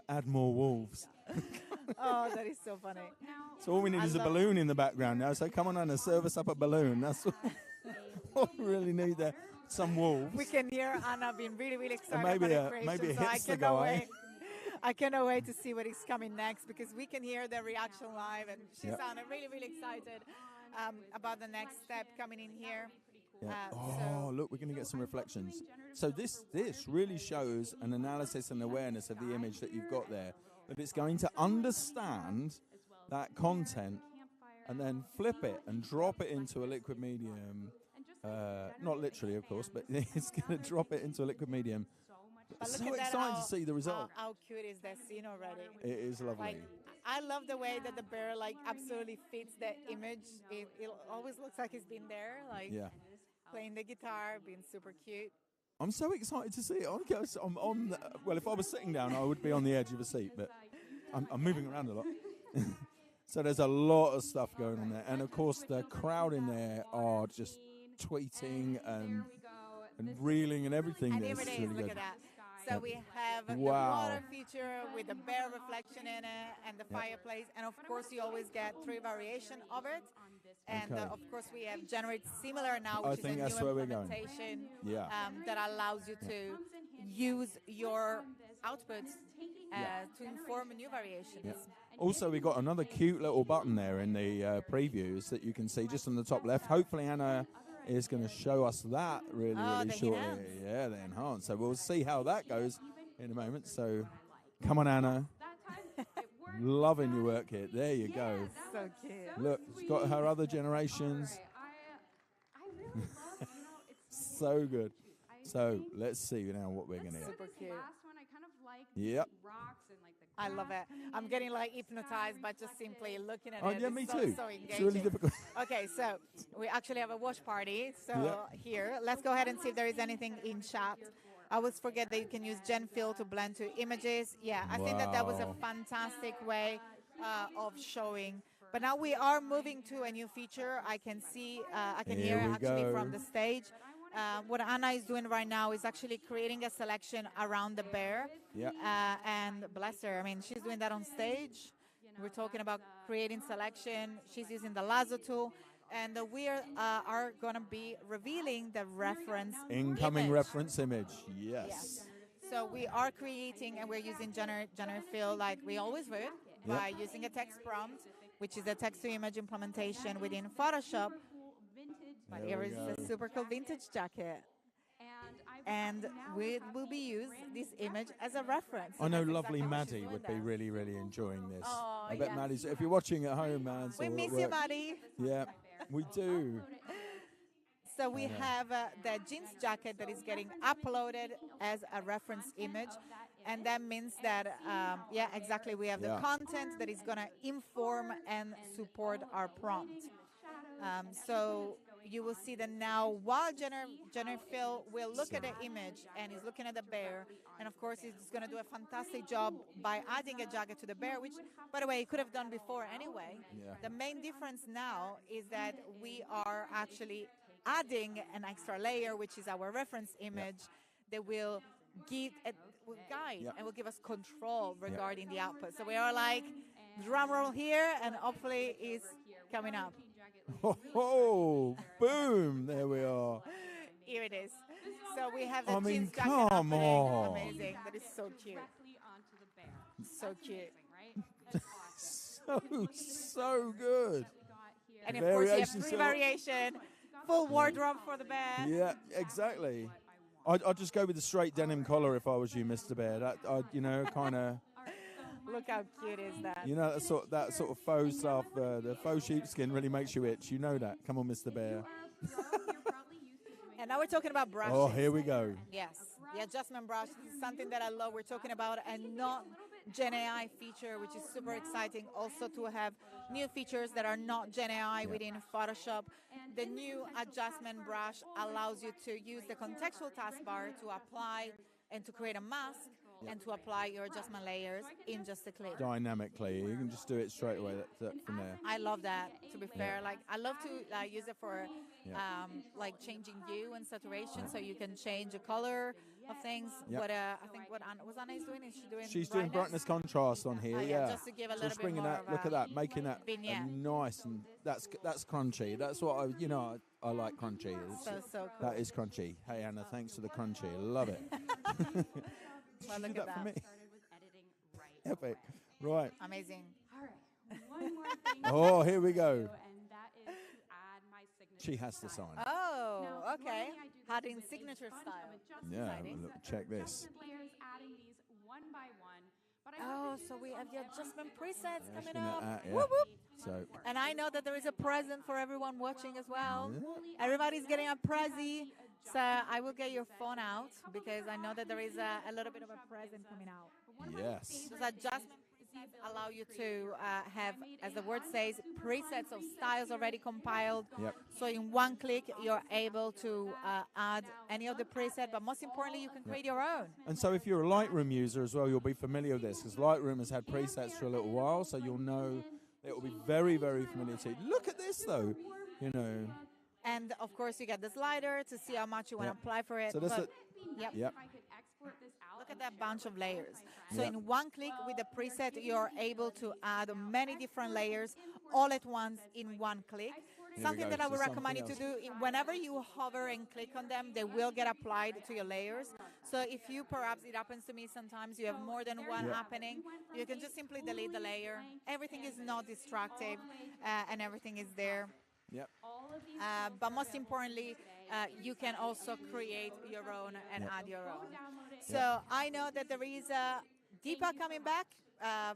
add more wolves. Oh, that is so funny. So all we need is a love- balloon in the background now. So come on, Anna, serve us up a balloon. That's what we really need there. Some wolves. We can hear Anna being really, really excited maybe about her maybe creation. it So I hits the cannot guy. wait. I cannot wait to see what is coming next because we can hear the reaction live, and she Yep. sounded really, really excited about the next step coming in here. Yeah. So- Oh, look, we're going to get some reflections. So this really shows an analysis and awareness of the image that you've got there. that it's going to understand that content and then flip it and drop it into a liquid medium. Not literally, of course, but it's going to drop it into a liquid medium. But So look at that, excited to see the result. How cute is that scene already? It is lovely. Like, I love the way that the bear like absolutely fits the image. It always looks like he's been there, like playing the guitar, being super cute. I'm so excited to see it. I'm on. Well, if I was sitting down, I would be on the edge of a seat, but I'm moving around a lot. So there's a lot of stuff going on there, and of course the crowd in there are just tweeting and reeling and everything. And here This it is is. really Look good. at that. So we have the Wow. water feature with the bear reflection in it and the fireplace. And of course, you always get 3 variations of it. And Okay. of course, we have Generate Similar now, I which is think a that's new where we're going. implementation Yeah. that allows you to use your outputs to inform new variations. Yeah. Also, we got another cute little button there in the previews that you can see just on the top left. Hopefully, Anna is going to show us that really the shortly. enhance. Yeah, the enhance. So we'll see how that goes in a moment. So come on, Anna. Loving your work here. There you go. So cute. Look, she's got her other generations. So good. So let's see now what we're going to get. Super cute. Yep. I love it. I'm getting like hypnotized by just simply looking at Oh, it. yeah, It's me so, too. So It's really engaging. difficult. Okay, so we actually have a watch party. So Yeah. here, let's go ahead and see if there is anything in chat. I always forget that you can use Gen Fill to blend to images. Yeah, I think that was a Wow. fantastic way of showing. But now we are moving to a new feature. I can see, I can Here hear we actually go. from the stage. What Anna is doing right now is actually creating a selection around the bear. Yeah. And bless her, I mean, she's doing that on stage. We're talking about creating selection. She's using the lasso tool. And we are going to be revealing the reference Incoming image. reference image. Yes. So we are creating and we're using Generative Fill like we always would by using a text prompt, which is a text-to-image implementation within Photoshop. But here is a super cool vintage jacket. And we will be using this image as a reference. I know That's lovely exactly what she's Maddie doing would be there. really, really enjoying this. Oh, I bet yes. Maddie's, if you're watching at home, man. We miss you, Maddie. Yeah, we do. So we have the jeans jacket that is getting uploaded as a reference image. And that means that, yeah, exactly, we have the content that is going to inform and support our prompt. So you will see that now while Generative Fill will look at the image and is looking at the bear, and of course it's going to do a fantastic job by adding a jacket to the bear, which, by the way, it could have done before anyway. Yeah. The main difference now is that we are actually adding an extra layer, which is our reference image, that will guide and will give us control regarding the output. So we are like, drum roll here, and hopefully is coming up. Oh, boom! There we are. Here it is. So we have the I mean, jeans jacket come happening. on. Amazing. That is so cute. So cute. So good. And of course, you have Variations 3 so- variation, full wardrobe for the bear. Yeah, exactly. I'd just go with the straight denim collar if I was you, Mr. Bear. That, you know, kind of. Look how cute is that. You know, that sort of faux stuff, the faux sheepskin really makes you itch. You know that. Come on, Mr. Bear. And now we're talking about brushes. Oh, here we go. Yes, the adjustment brush is something that I love. We're talking about a not Gen AI feature, which is super exciting. Also to have new features that are not Gen AI within Photoshop. The new adjustment brush allows you to use the contextual taskbar to apply and to create a mask and to apply your adjustment layers in just a click. Dynamically, you can just do it straight away from there. I love that, to be fair. Like, I love to use it for like changing hue and saturation, so you can change the color of things. What I think what Anna is doing, is She's doing brightness contrast on here, just to give a So little just bit bringing more that. of Look at that, making that vignette. nice, and that's crunchy. That's what I like crunchy. So cool. That is crunchy. Hey Anna, thanks for the crunchy. Love it. Well, Did look you do at that for that. me? Epic. Right. Amazing. One more thing. Oh, here we go. And that is to add my signature. She has to sign. Oh, Now, okay. normally I do this Adding with a signature bunch of style. adjustment Yeah, Exciting. look, check this. adjustment layers, adding these one by one. Oh, so we have the adjustment presets Yeah, coming she's gonna, up. yeah. Whoop, whoop. So And I know that there is a present for everyone watching as well. Yeah. Everybody's getting a Prezi. So I will get your phone out because I know that there is a little bit of a present coming out. Yes. Those adjustment presets allow you to have, as the word says, presets of styles already compiled. Yep. So in one click, you're able to add any of the preset, but most importantly, you can create your own. And so if you're a Lightroom user as well, you'll be familiar with this because Lightroom has had presets for a little while, so you'll know it will be very, very familiar to you. Look at this though, you know. And of course, you get the slider to see how much you want to Yep. apply for it. So that's But- Yep. If I could export this out. Look at that bunch of layers. So Yep. in one click with the preset, you're able to add many different layers all at once in one click. we Something go. that I So would recommend you to something do, whenever you hover and click on them, they will get applied to your layers. So if you, perhaps it happens to me sometimes, you have more than one Yeah. happening, you can just simply delete the layer. Everything is not destructive and everything is there. Yep. But most importantly, you can also create your own and add your own. So I know that there is Deepa coming back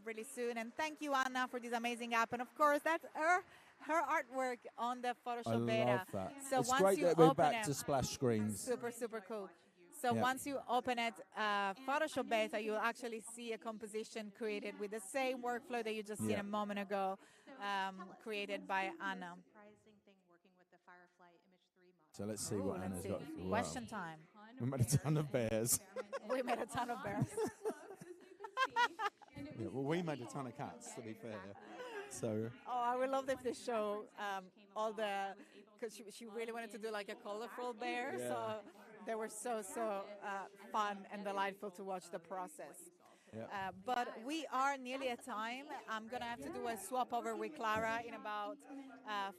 really soon, and thank you, Anna, for this amazing app. And of course, that's her artwork on the I Photoshop beta. love that. So It's once great you that we're open back it, to splash screens. super, super cool. So Yeah. once you open it, Photoshop beta, you'll actually see a composition created with the same workflow that you just seen Yeah. a moment ago, created by Anna. Surprising thing working with the Firefly Image 3 model. So let's see Ooh, what let's Anna's see. got. Wow. Question time. We made a ton of bears. We made a ton of bears. Yeah, well, we made a ton of cats, to be fair. So Oh, I would love if they show all the, because she really wanted to do like a colorful bear, Yeah. so they were so fun and delightful to watch the process. yeah. But we are nearly at time. I'm gonna have to do a swap over with Clara in about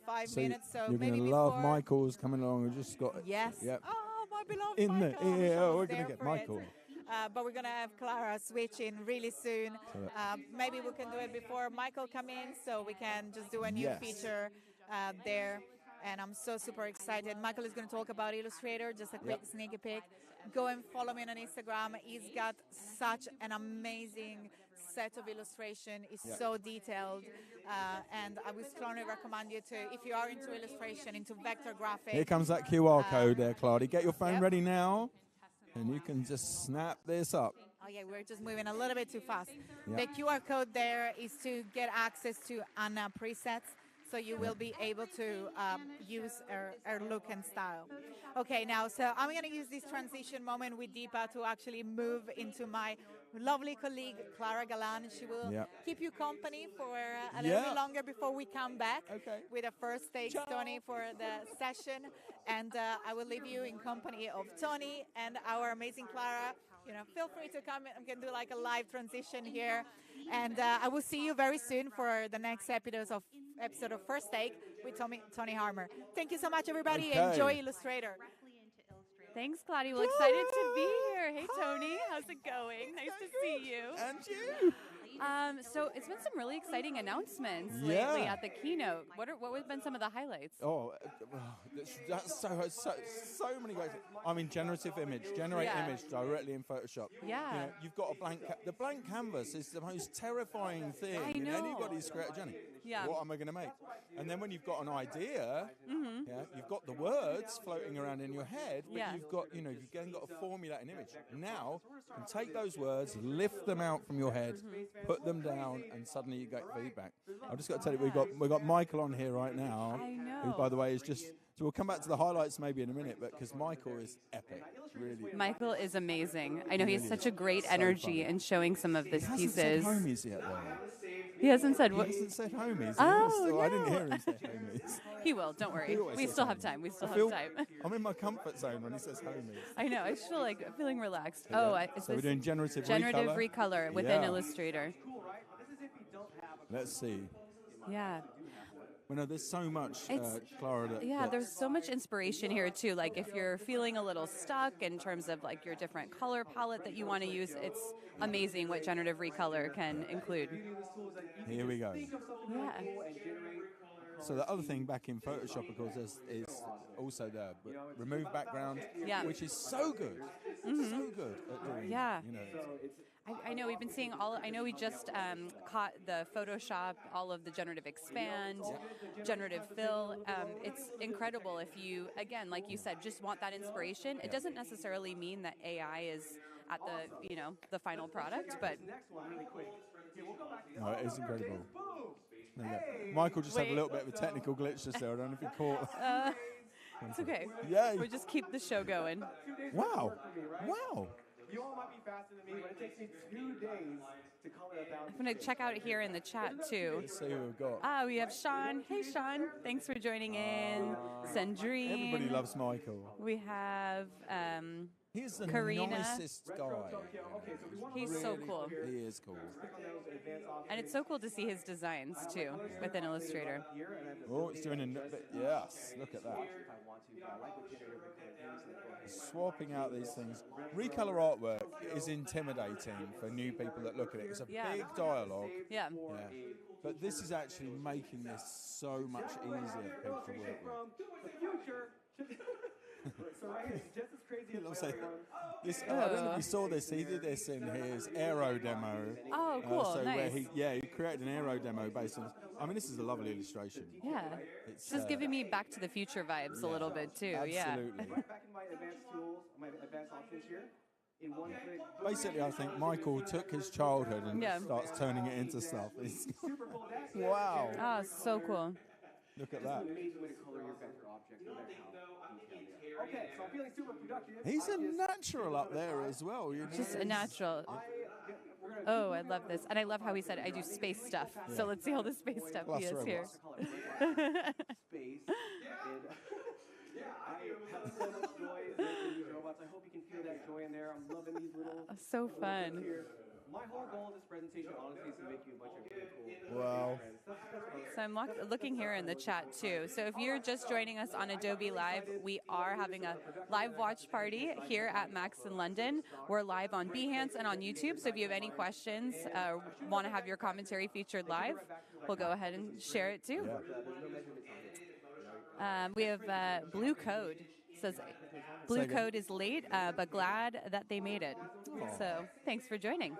5 So minutes. So you're maybe gonna love before. Michael's coming along. We just got Yes. Yep. Oh, my beloved In the Michael. I wish I ear. Oh, was we're gonna there get for it. Michael. But we're gonna have Clara switch in really soon. Maybe we can do it before Michael come in, so we can just do a new Yes. feature there. And I'm so super excited. Michael is going to talk about Illustrator. Just a quick sneaky peek. Go and follow me on Instagram. He's got such an amazing set of illustration. It's so detailed, and I would strongly recommend you to, if you are into illustration, into vector graphics. Here comes that QR code there, Kladi. Get your phone Yep. ready now, and you can just snap this up. Oh yeah, we're just moving a little bit too fast. Yep. The QR code there is to get access to Anna presets, so you will be able to use her look and style. Okay, now, so I'm going to use this transition moment with Deepa to actually move into my lovely colleague, Clara Galan. She will Yep. keep you company for a little bit longer before we come back Okay. with a first take, Ciao. Tony, for the session. And I will leave you in company of Tony and our amazing Clara. You know, feel free to come. I'm going to do like a live transition here. And I will see you very soon for the next episode of First Take with Tony Harmer. Thank you so much, everybody. Okay. Enjoy Illustrator. Directly into Illustrator. Thanks, Kladi. Well, excited to be here. Hey, Tony. How's it going? Nice to see you. And you. So it's been some really exciting announcements Yeah. lately at the Keynote. What have been some of the highlights? Oh, that's so many great things. I mean, generative image, generate Yeah. image directly in Photoshop. Yeah. You know, you've got a blank. The blank canvas is the most terrifying thing I in know. anybody's creative journey. Yeah. What am I going to make? And then when you've got an idea, Mm-hmm. yeah, you've got the words floating around in your head, but Yeah. you've got, you've then got to formulate an image. Now, you can take those words, lift them out from your head, Mm-hmm. put them down, and suddenly you get feedback. I've just got to tell you, we've got Michael on here right now. I Who, know. by the way, is just. So we'll come back to the highlights maybe in a minute, but because Michael is epic, really. Michael is amazing. I know he has Really such a great so energy funny. in showing some of his He hasn't pieces. said homies yet, though. He hasn't said He what. hasn't said homies. Oh, I didn't no. hear him say homies. He will. Don't worry. He always We says still have homies. time. We still I have feel- time. I'm in my comfort zone when he says homies. I know. I just feel like feeling relaxed. Yeah. Oh, So we're doing generative recolor within Yeah. Illustrator. Let's see. Yeah. Well, no, there's so much, It's- Clara. Yeah, there's so much inspiration here too. Like if you're feeling a little stuck in terms of like your different color palette that you want to use, it's amazing what generative recolor can include. Here we go. Yeah. So the other thing back in Photoshop, of course, is also the remove background, Yeah. which is so good, so good at doing. Yeah. You know, I know we've been seeing I know we just caught the Photoshop, all of the generative expand, generative fill. It's incredible if you, again, like you said, just want that inspiration. It doesn't necessarily mean that AI is at the final product, but no, it is incredible. There you go. Michael just had a little bit of a technical glitch just there. I don't know if you caught. it's okay. Yay! We just keep the show going. Wow! Wow! You all might be faster than me, but it takes me 2 days to color 1,000. I'm going to check out here in the chat too. Let's see who we've got. We have Sean. Hey, Sean. Thanks for joining in. Sandrine. Everybody loves Michael. We have He's the Karina. nicest guy. He's so cool. He is cool. And it's so cool to see his designs too within Illustrator. Oh, it's doing a bit. Yes, look at that. Swapping out these things. Recolor artwork is intimidating for new people that look at it. It's a big dialogue. Yeah. But this is actually making this so much easier for people to work with. So right here, just as crazy as I don't know if you saw this. He did this in his aero demo. Oh, cool! So Nice. where he created an aero demo based on. I mean, this is a lovely illustration. Yeah. It's Just giving me Back to the Future vibes a little bit too. Absolutely. Yeah. back in my advanced tools, my advanced options here. In one click. Basically, I think Michael took his childhood and starts turning it into stuff. Super cool. Wow! Oh, so cool. Look at that. An amazing way to color your vector object, no matter how detailed they are. Okay, so I'm feeling super productive. He's a natural up there as well. You know? Just a natural. Oh, I love this. And I love how he said, I do space stuff. So let's see all the space stuff he has here. Space. I have so much joy in these robots. I hope you can feel that joy in there. I'm loving these little. So fun. My whole goal of this presentation, honestly, is to make you a bunch of really cool. Wow. So I'm looking here in the chat too. So if you're just joining us on Adobe Live, we are having a live watch party here at Max in London. We're live on Behance and on YouTube. So if you have any questions, want to have your commentary featured live, we'll go ahead and share it too. We have Blue Code. Says Blue Code is late, but glad that they made it. So thanks for joining.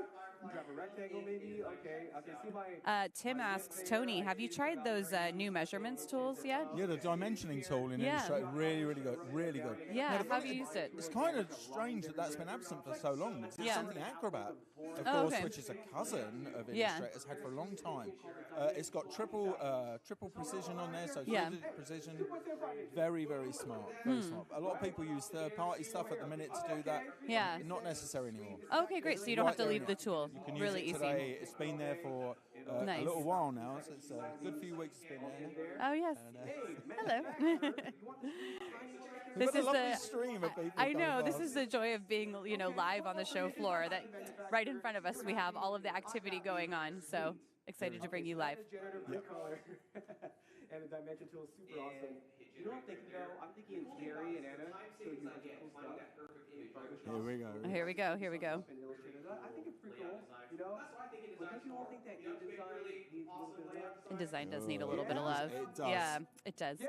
Grab a rectangle, maybe. Okay, I can see my. Tim asks, Tony, have you tried those new measurements tools yet? Yeah, the dimensioning tool in Illustrator, really, really good, really good. Yeah, now, how have you used it? It's kind of strange that that's been absent for so long. It's something Acrobat, of course, which is a cousin of Illustrator, has had for a long time. It's got triple precision on there, so precision. Very, very smart. Very smart. A lot of people use third-party stuff at the minute to do that. Yeah. Not necessary anymore. Okay, great. So you don't have to leave the tool. You can use really it easy. today. It's been there for a little while now, so it's a good few weeks it's been there. Oh, yes. And, Hello. This is the stream of people. I know, this is the joy of being, live on the show floor, that right in front of us we have all of the activity going on. So excited to bring you live. And the dimension tool is super awesome. You know what I'm thinking though? I'm thinking Gary and Anna showed you a bunch of cool stuff. Here we go. Here we go. Here we go. I think it's pretty cool. But don't you all think that InDesign needs a little bit of love? InDesign does need a little bit of love. It does. Yeah, it does.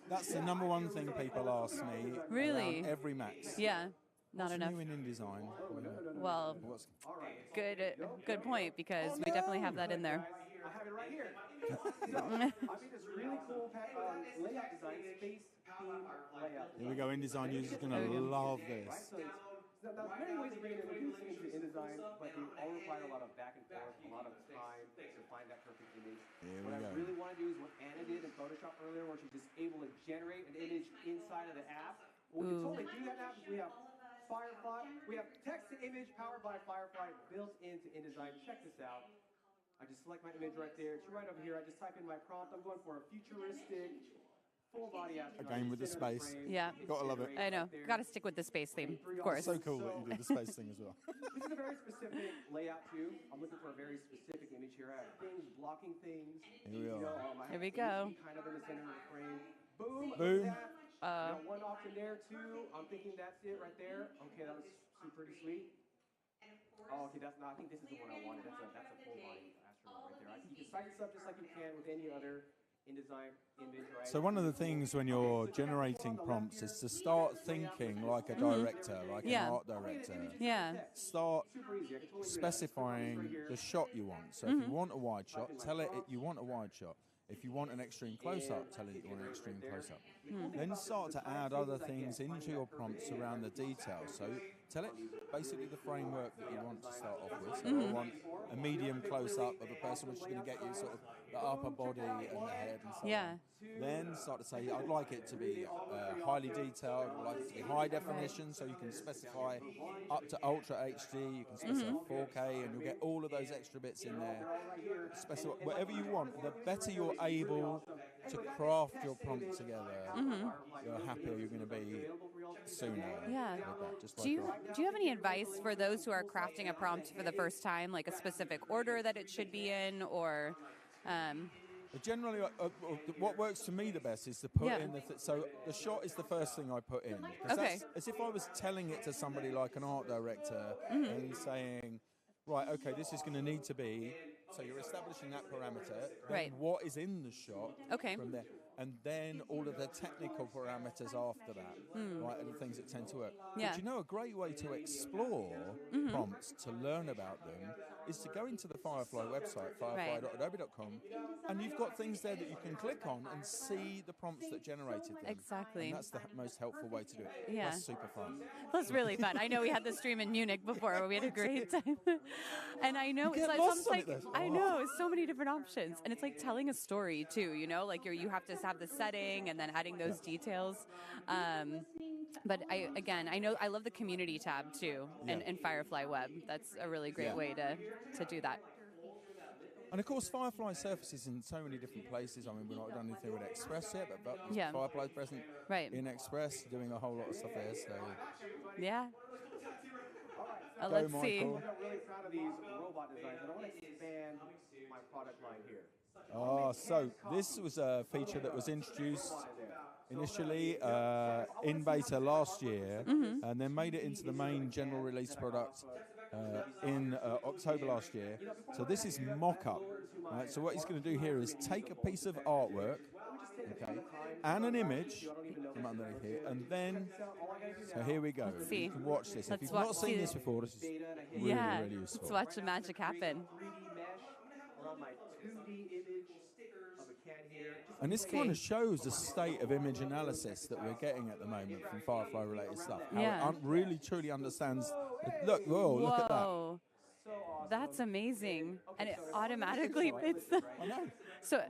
That's the number one thing people ask me. Really? Every Max. Yeah. Not What's enough. new in InDesign? Well, good point, because we definitely have that in there. I have it right here. I made this really cool layout design, space theme layout. Here we go. InDesign users are going to love this. Now, there's many ways of bringing into InDesign, but they all require a lot of back and forth, a lot of time to find that perfect image. What I really want to do is what Anna did in Photoshop earlier, where she's just able to generate an image inside of the app. Well, we can totally do that now because we have Firefly. We have text to image powered by Firefly built into InDesign. Check this out. I just select my image right there. It's right over here. I just type in my prompt. I'm going for a futuristic, full body astronaut. Again with the space. Yeah. Gotta love it. I know. Gotta stick with the space theme, of course. So cool that you did the space thing as well. This is a very specific layout too. I'm looking for a very specific image here. I have things blocking things. Here we are. Here we go. Kind of in the center of the frame. Boom. Boom. One option there too. I'm thinking that's it right there. Okay, that was pretty sweet. Oh, okay, that's not. I think this is the one I wanted. That's a full body astronaut right there. You can size this up just like you can with any other InDesign image, right? So one of the things when you're generating prompts is to start thinking like a director, like an art director. Yeah. Start specifying the shot you want. So if you want a wide shot, tell it you want a wide shot. If you want an extreme close-up, tell it you want an extreme close-up. Then start to add other things into your prompts around the details. So tell it basically the framework that you want to start off with. So I want a medium close-up of a person, which is going to get you sort of the upper body and the head and so on. Then start to say, I'd like it to be highly detailed, I'd like it to be high definition, so you can specify up to Ultra HD, you can specify 4K, and you'll get all of those extra bits in there. Specify whatever you want. The better you're able to craft your prompt together, the happier you're going to be sooner. Yeah. Do you have any advice for those who are crafting a prompt for the first time, like a specific order that it should be in, or? Generally, what works to me the best is to put in so the shot is the first thing I put in. Okay. As if I was telling it to somebody like an art director and saying, right, okay, this is going to need to be, so you're establishing that parameter, then what is in the shot from there, and then all of the technical parameters after that, right, and the things that tend to work. But you know, a great way to explore prompts, to learn about them, is to go into the Firefly website, firefly.adobe.com, and you've got things there that you can click on and see the prompts that generated them. Exactly. And that's the most helpful way to do it. Yeah. That's super fun. That's really fun. I know we had the stream in Munich before where we had a great time. And I know it's like I know it's so many different options. And it's like telling a story too, you know, like you have to have the setting and then adding those details. But I know I love the community tab too in Firefly Web. That's a really great way to do that. And of course, Firefly surfaces in so many different places. I mean, we've not done anything with Express yet, but Firefly's present in Express, doing a whole lot of stuff there. So let's see. I'm really proud of these robot designs, and I want to expand my product line here. So this was a feature that was introduced initially in beta last year, and then made it into the main general release product in October last year. So this is mock-up. Right? So what he's going to do here is take a piece of artwork, and an image from underneath here, and then, so here we go. Let's see. You can watch this. If you've not seen this before, this is really, really useful. Let's watch the magic happen. And this kind of shows the state of image analysis that we're getting at the moment from Firefly-related stuff. How it really, truly understands. Look at that. That's amazing. And it automatically fits the... I know. So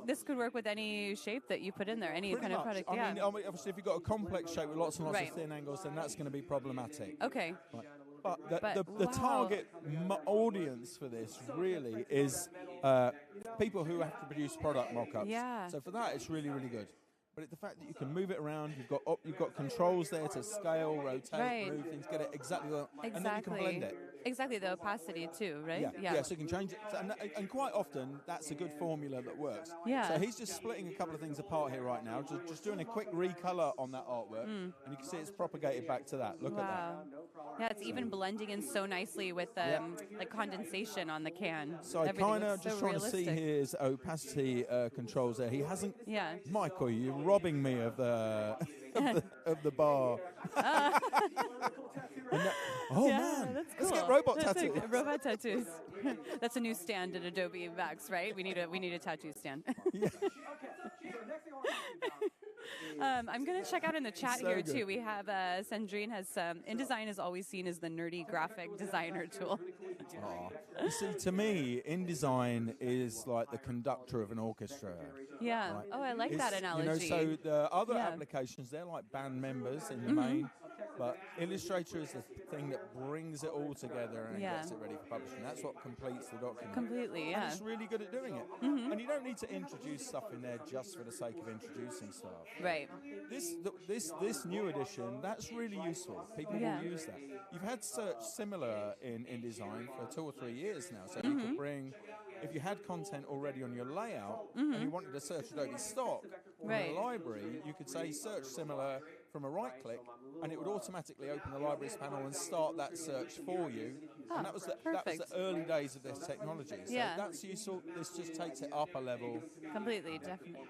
this could work with any shape that you put in there, any kind of product. I mean, obviously, if you've got a complex shape with lots and lots of thin angles, then that's going to be problematic. Okay. But the target audience for this really is people who have to produce product mock-ups. Yeah. So for that, it's really, really good. But the fact that you can move it around, you've got controls there to scale, rotate, move things, get it exactly, and then you can blend it. Exactly, the opacity too, right? Yeah, so you can change it. And quite often, that's a good formula that works. Yeah. So he's just splitting a couple of things apart here right now, just doing a quick recolor on that artwork, and you can see it's propagated back to that. Look at that. Yeah, it's even blending in so nicely with like condensation on the can. So I kind of just trying to see his opacity controls there. He hasn't. Yeah. Michael, you're robbing me of the of the bar. Man, that's cool. Let's get robot tattoos. Robot tattoos. That's a new stand at Adobe Max, right? We need a tattoo stand. I'm going to check out in the chat here too. We have Sandrine has InDesign is always seen as the nerdy graphic designer tool. You see, to me, InDesign is like the conductor of an orchestra. Yeah. Right? Oh, I like that analogy. You know, so the other applications, they're like band members in the main, but Illustrator is the thing that brings it all together and gets it ready for publishing. That's what completes the document. Completely, yeah. And it's really good at doing it. And you don't need to introduce stuff in there just for the sake of introducing stuff. Right. This new edition, that's really useful. People will use that. You've had search similar in InDesign for 2 or 3 years now, so you could bring, if you had content already on your layout and you wanted to search Adobe stock in a library, you could say search similar from a right click, and it would automatically open the libraries panel and start that search for you. And that was the early days of this technology. So that's useful. This just takes it up a level. Completely, definitely.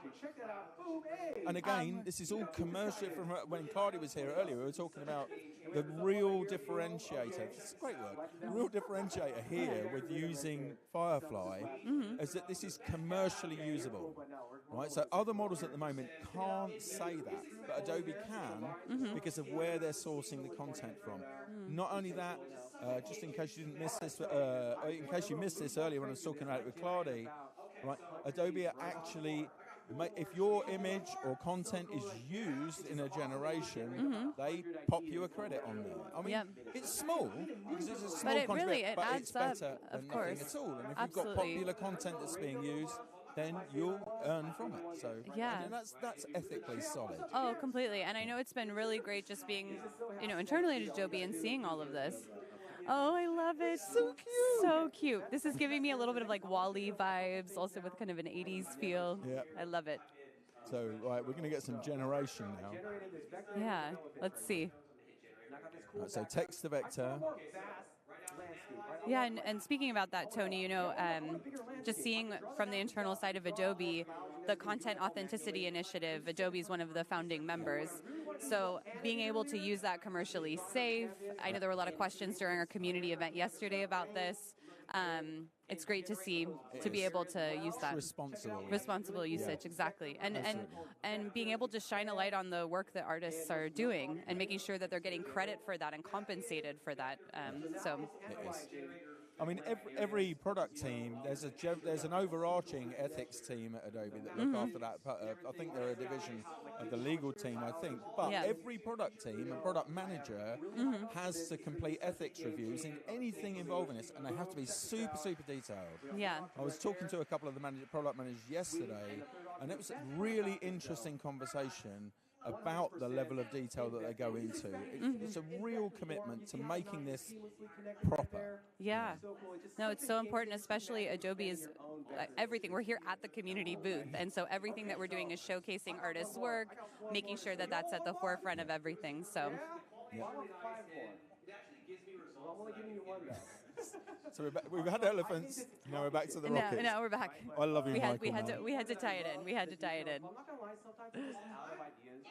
And again, this is all commercial. From when Kladi was here earlier, we were talking about the real differentiator. It's a great word. The real differentiator here with using Firefly is that this is commercially usable, right? So other models at the moment can't say that, but Adobe can because of where they're sourcing the content from. Not only that, just in case you didn't miss this, in case you missed this earlier when I was talking about it with Kladi, right? Adobe are actually, if your image or content is used in a generation, they pop you a credit on there. I mean, it's small because it's a small contribution, but it's better than nothing at all. And if you've got popular content that's being used, then you'll earn from it. So that's ethically solid. Oh, completely. And I know it's been really great just being, internally at Adobe and seeing all of this. Oh, I love it. So cute. So cute. This is giving me a little bit of like Wall-E vibes, also with kind of an 80s feel. Yeah. I love it. So, right, we're going to get some generation now. Yeah, let's see. Right, so text to vector. Yeah, and speaking about that, Tony, just seeing from the internal side of Adobe, the Content Authenticity Initiative, Adobe is one of the founding members. So being able to use that commercially safe, I know there were a lot of questions during our community event yesterday about this. It's great to see, to be able to use that. Responsible usage, exactly. And being able to shine a light on the work that artists are doing and making sure that they're getting credit for that and compensated for that. So it is. I mean, every product team, there's an overarching ethics team at Adobe that look after that. I think they're a division of the legal team, I think. But every product team and product manager has to complete ethics reviews in anything involving this, and they have to be super, super detailed. Yeah. I was talking to a couple of the product managers yesterday, and it was a really interesting conversation about the level of detail that they go into. It's a real commitment to making this proper. Yeah. No, it's so important, especially Adobe is everything. We're here at the community booth, and so everything that we're doing is showcasing artists' work, making sure that that's at the forefront of everything. So. Yeah. So we've had elephants. Now we're back to the rockets. No, we're back. I love you, Michael. We had to tie it in. We had to tie it in. I'm not gonna lie, sometimes I just out of ideas,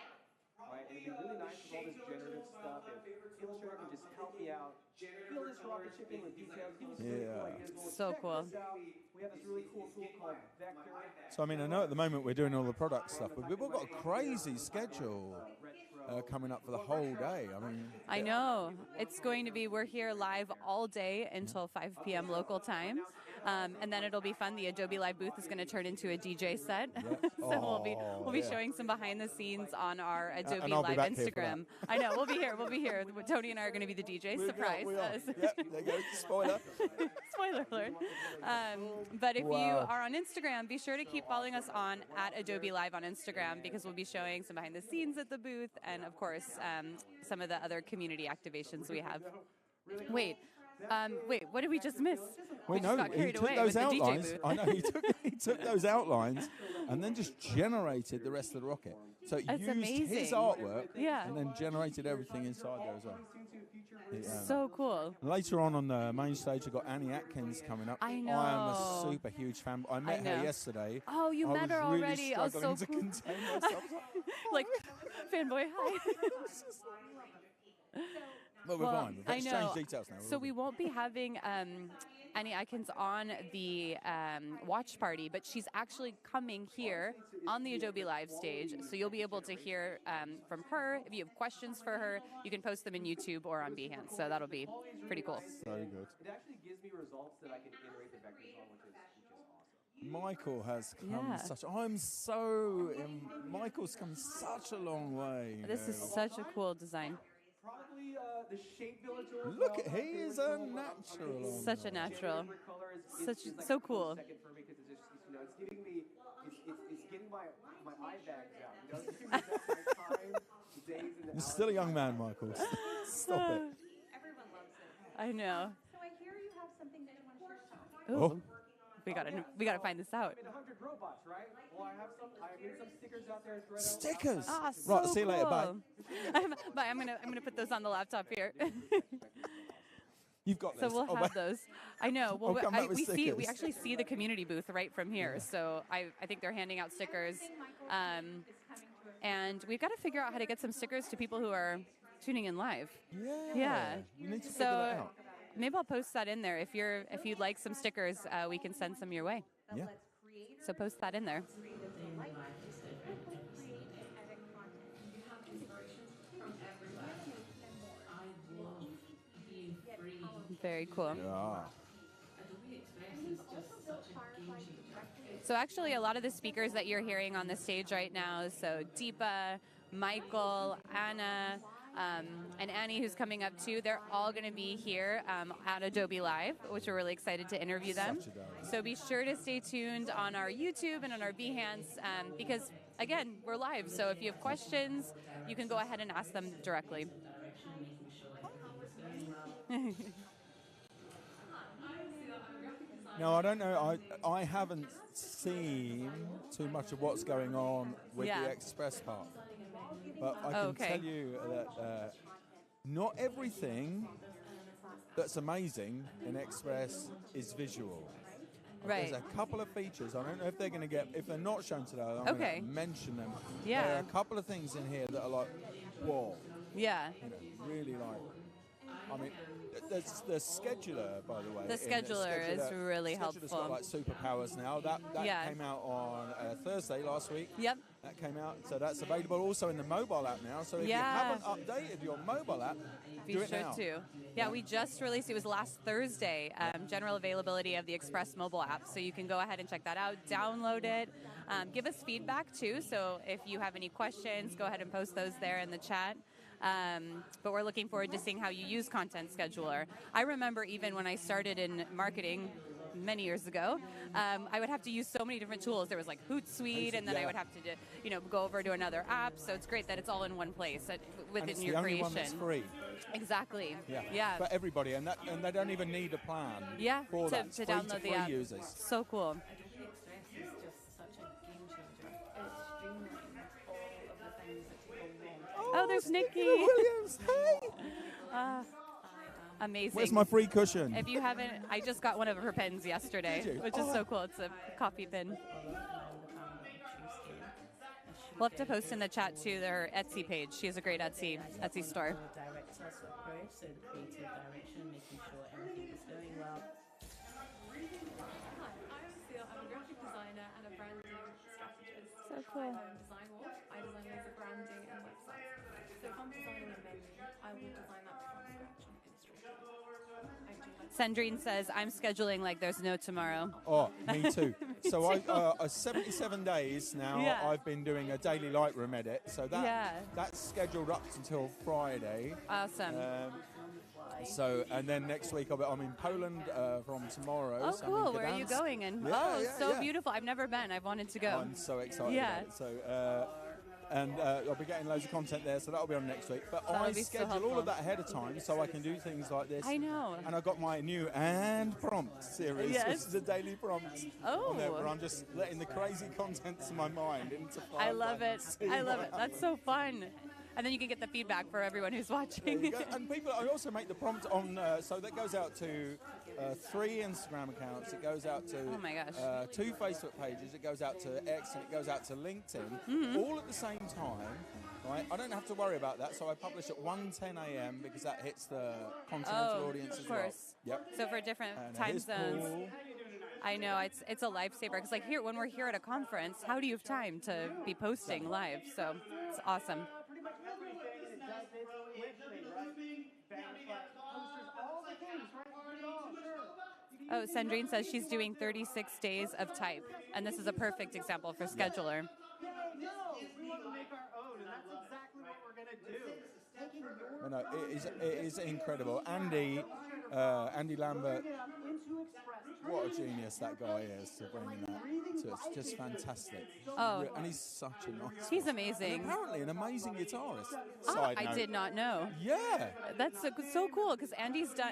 right? And it'd be really nice with all this generative stuff. If Illustrator can just help me out, fill this rocket ship in with details, give me some really cool ideas. So cool. We have this really cool tool called Vector. So I mean, I know at the moment we're doing all the product stuff, but we've all got a crazy schedule coming up for the whole day. I mean, I know. It's going to be, we're here live all day until 5 p.m. local time. And then it'll be fun. The Adobe Live booth is going to turn into a DJ set. So we'll be showing some behind the scenes on our Adobe Live Instagram. I know, we'll be here. Tony and I are going to be the DJs. Surprise. Yep, there you go. Spoiler. Spoiler alert. But if you are on Instagram, be sure to keep following us on at Adobe Live on Instagram, because we'll be showing some behind the scenes at the booth and, of course, some of the other community activations we have. Wait, what did we just miss? Well, no, he took those outlines. I know, he took those outlines and then just generated the rest of the rocket. So it used his artwork and then generated everything inside there as well. So cool. Later on the main stage, I've got Annie Atkins coming up. I know. I am a super huge fan. I met her yesterday. Oh, you met her already. I was so to cool. contain myself. Like, fanboy, hi. But we're fine. We've exchanged details now. So we won't be having Annie Atkins on the watch party, but she's actually coming here on the Adobe Live stage. So you'll be able to hear from her. If you have questions for her, you can post them in YouTube or on Behance. So that'll be pretty cool. Very good. It actually gives me results that I can iterate the vectors on, which is awesome. Michael has come Michael's come such a long way. This is such a cool design. Probably the shape villager. Look, he is a natural. Such a natural. So cool. It's giving me, it's getting my eye bags out. It's giving me that time, days in the You're still a young man, Michael. Stop it. Everyone loves it. I know. So I hear you have something that you want to share. Ooh. We gotta find this out. 100 robots, right? Well, I made some stickers out there. Stickers. So right. See you later. Bye. Bye. I'm gonna put those on the laptop here. You've got So this. we'll have those. I know. Well, I'll come back with we stickers. actually see the community booth right from here. So I think they're handing out stickers. And we've got to figure out how to get some stickers to people who are tuning in live. Yeah. We need to figure that out. Maybe I'll post that in there. If you'd like some stickers, we can send some your way. Yeah. So post that in there. Very cool. Yeah. So actually, a lot of the speakers that you're hearing on the stage right now, so Deepa, Michael, Anna, and Annie, who's coming up too, they're all going to be here at Adobe Live, which we're really excited to interview them. So be sure to stay tuned on our YouTube and on our Behance because, again, we're live. So if you have questions, you can go ahead and ask them directly. No, I don't know. I haven't seen too much of what's going on with the Express part. But I can tell you that not everything that's amazing in Express is visual. Right. There's a couple of features. I don't know if they're going to if they're not shown today, I'm going to mention them. Yeah. There are a couple of things in here that are like, whoa. Yeah. You know, really like, I mean, there's the scheduler, by the way. The scheduler is really helpful. Scheduler's got like superpowers now. That came out on Thursday last week. Yep. That came out, so that's available also in the mobile app now. So if you haven't updated your mobile app, you should too. Yeah, we just released, it was last Thursday, general availability of the Express mobile app. So you can go ahead and check that out, download it, give us feedback too. So if you have any questions, go ahead and post those there in the chat. But we're looking forward to seeing how you use Content Scheduler. I remember even when I started in marketing many years ago, I would have to use so many different tools. There was like Hootsuite, and then I would have to, go over to another app. So it's great that it's all in one place within your creation. And it's the only one that's free. Exactly. Yeah. For everybody, and they don't even need a plan. Yeah. For to that. download the app. Users. So cool. Oh, there's Nikki. Williams, hey! Amazing. Where's my free cushion? If you haven't, I just got one of her pens yesterday, which is so cool. It's a coffee pin. We'll have to post in the chat to their Etsy page. She has a great Etsy store. So the creative direction, making sure everything is going well. Hi, I'm Seal. I'm a graphic designer and a branding strategist. So cool. I own Design Wolf. I design loads of branding and websites. So if I'm designing a menu, I will design that from scratch in Illustrator. Sandrine says, I'm scheduling like there's no tomorrow. Oh, me too. So I 77 days now, I've been doing a daily Lightroom edit. So that's scheduled up until Friday. Awesome. So, and then next week I'm in Poland from tomorrow. Oh, so cool. Where are you going? And so beautiful. I've never been. I've wanted to go. I'm so excited about it. So, and I'll be getting loads of content there, so that'll be on next week. But I schedule all of that ahead of time so I can do things like this. I know. And I've got my new and prompt series, which is a daily prompt. Oh. Where I'm just letting the crazy contents in my mind into Firefly. I love it. I love it. That's so fun. And then you can get the feedback for everyone who's watching. And people, I also make the prompt on, so that goes out to 3 Instagram accounts, it goes out to 2 Facebook pages, it goes out to X, and it goes out to LinkedIn, all at the same time. Right? I don't have to worry about that, so I publish at 1:10 a.m. because that hits the continental audience as well. Of course. Yep. So for different time zones. Paul. I know, it's a lifesaver. Because like here, when we're here at a conference, how do you have time to be posting live? So it's awesome. Oh, Sandrine says she's doing 36 days of type, and this is a perfect example for scheduler. No, we want to make our own, and that's exactly what we're going to do. It is incredible. Andy Lambert, what a genius that guy is to bring that to us. Just fantastic. Oh. And he's such a nice He's guy. amazing. And apparently an amazing guitarist. I did not know. Yeah. That's so cool because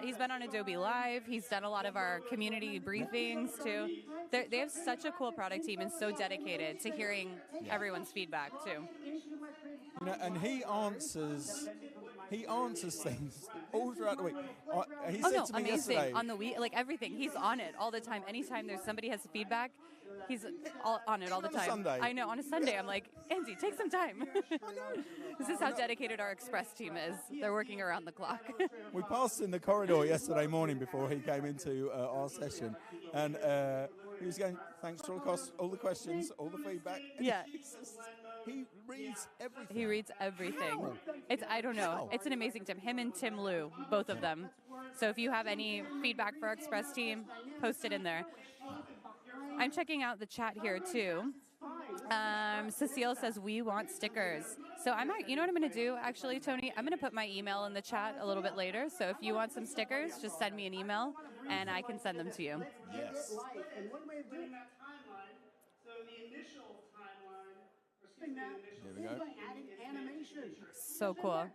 he's been on Adobe Live. He's done a lot of our community briefings too. They have such a cool product team and so dedicated to hearing everyone's feedback too. And he answers things all throughout the week. He Oh said no, to me amazing yesterday. on the week, like everything. He's on it all the time. Anytime there's somebody has feedback, he's on it all the On a time. Sunday. I know, on a Sunday, I'm like, Andy, take some time. This is how dedicated our Express team is. They're working around the clock. We passed in the corridor yesterday morning before he came into our session, and he was going, "Thanks for all the questions, all the feedback." And Yeah. he reads everything. He reads everything. How? I don't know. How? It's an amazing team. Him and Tim Liu, both of them. So if you have any feedback for our Express team, post it in there. I'm checking out the chat here too. Cecile says we want stickers. So you know what I'm going to do actually, Tony? I'm going to put my email in the chat a little bit later. So if you want some stickers, just send me an email and I can send them to you. Yes. Here we go. So cool.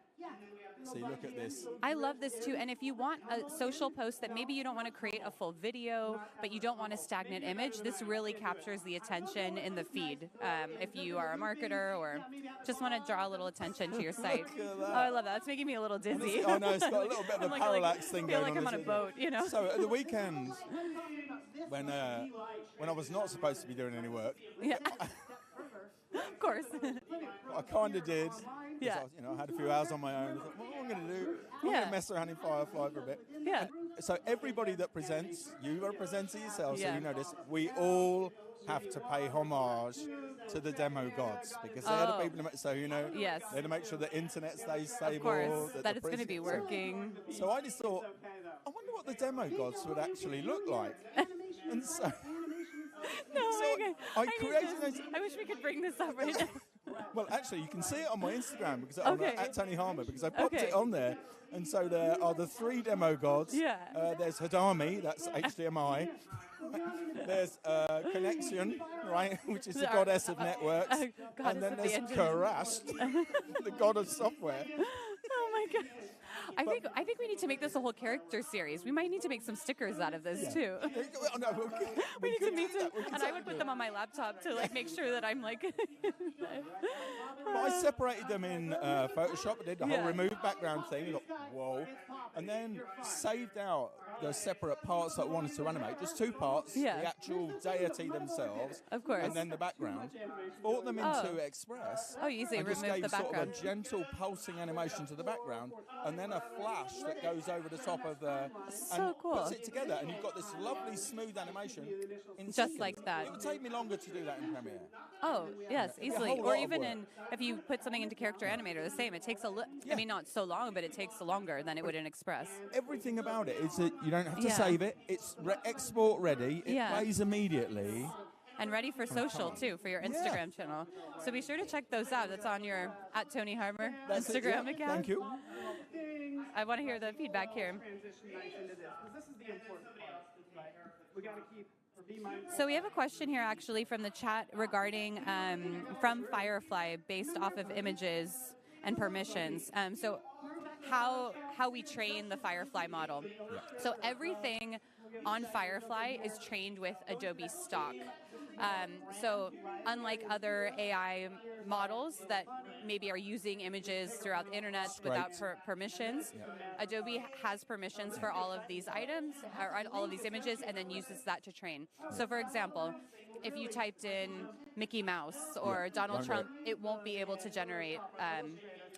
See, look at this. I love this too. And if you want a social post that maybe you don't want to create a full video, but you don't want a stagnant image, this really captures the attention in the feed. If you are a marketer or just want to draw a little attention to your site. Look at that. Oh, I love that. It's making me a little dizzy. Honestly, I know, it's got a little bit of a I'm parallax thing feel going like I'm on a isn't it? boat, you know? So at the weekend, when I was not supposed to be doing any work, Yeah. Of course. I kind of did. Yeah. I had a few hours on my own. I thought, what am I going to do? I'm going Yeah. to mess around in Firefly for a bit. Yeah. So everybody that presents, you are a presenter yourself, so Yeah. you know this. We all have to pay homage to the demo gods because they're the Oh. people. So Yes. they're to make sure the internet stays stable. Of course. that That the it's going to be present- working. So I just thought, I wonder what the demo gods would actually look like. And so No, So okay. I need created this. those- I wish we could bring this up right now. well, actually, you can see it on my Instagram because Okay. at Tony Harmer because I popped Okay. it on there. And so there are the 3 demo gods. Yeah. There's Hadami, that's HDMI. There's Connection, right, which is the goddess of networks. Goddess and then of the there's engine. Karast, the god of software. Oh my gosh. I think we need to make this a whole character series. We might need to make some stickers out of this too. Oh, no, We need to could make do some, that, we could and I would certainly put do them it. on my laptop to like make sure that I'm like. But I separated them in Photoshop. I did the Yeah. whole remove background thing. I thought, whoa. And then saved out the separate parts that I wanted to animate. Just 2 parts. Yeah. The actual deity themselves. Of course. And then the background. Brought them into Express. Oh, easily and just remove gave the sort background. of a gentle pulsing animation to the background. And then a flash that goes over the top of the... So and cool. puts it together. And you've got this lovely smooth animation. In Just seconds. like that. It would take me longer to do that in Premiere. Oh yes, a easily. whole Or lot of even work. if you put something into Character Animator, the same. It takes I mean, not so long, but it takes longer than it would in Express. Everything about it is that you don't have to Yeah. save it. It's export ready. It Yeah. plays immediately. And ready for social too, for your Instagram channel. So be sure to check those out. That's on your @TonyHarmer That's it, Instagram yeah. account. Thank you. I want to hear the feedback here. Transition nice into this, 'cause this is the important part. Right? We got to keep or be mindful. So we have a question here actually from the chat regarding from Firefly based off of images and permissions. So how we train the Firefly model. So everything on Firefly is trained with Adobe stock. So unlike other AI models that maybe are using images throughout the internet without permissions, Adobe has permissions for all of these items, or all of these images, and then uses that to train. So for example, if you typed in Mickey Mouse or Donald Trump, it won't be able to generate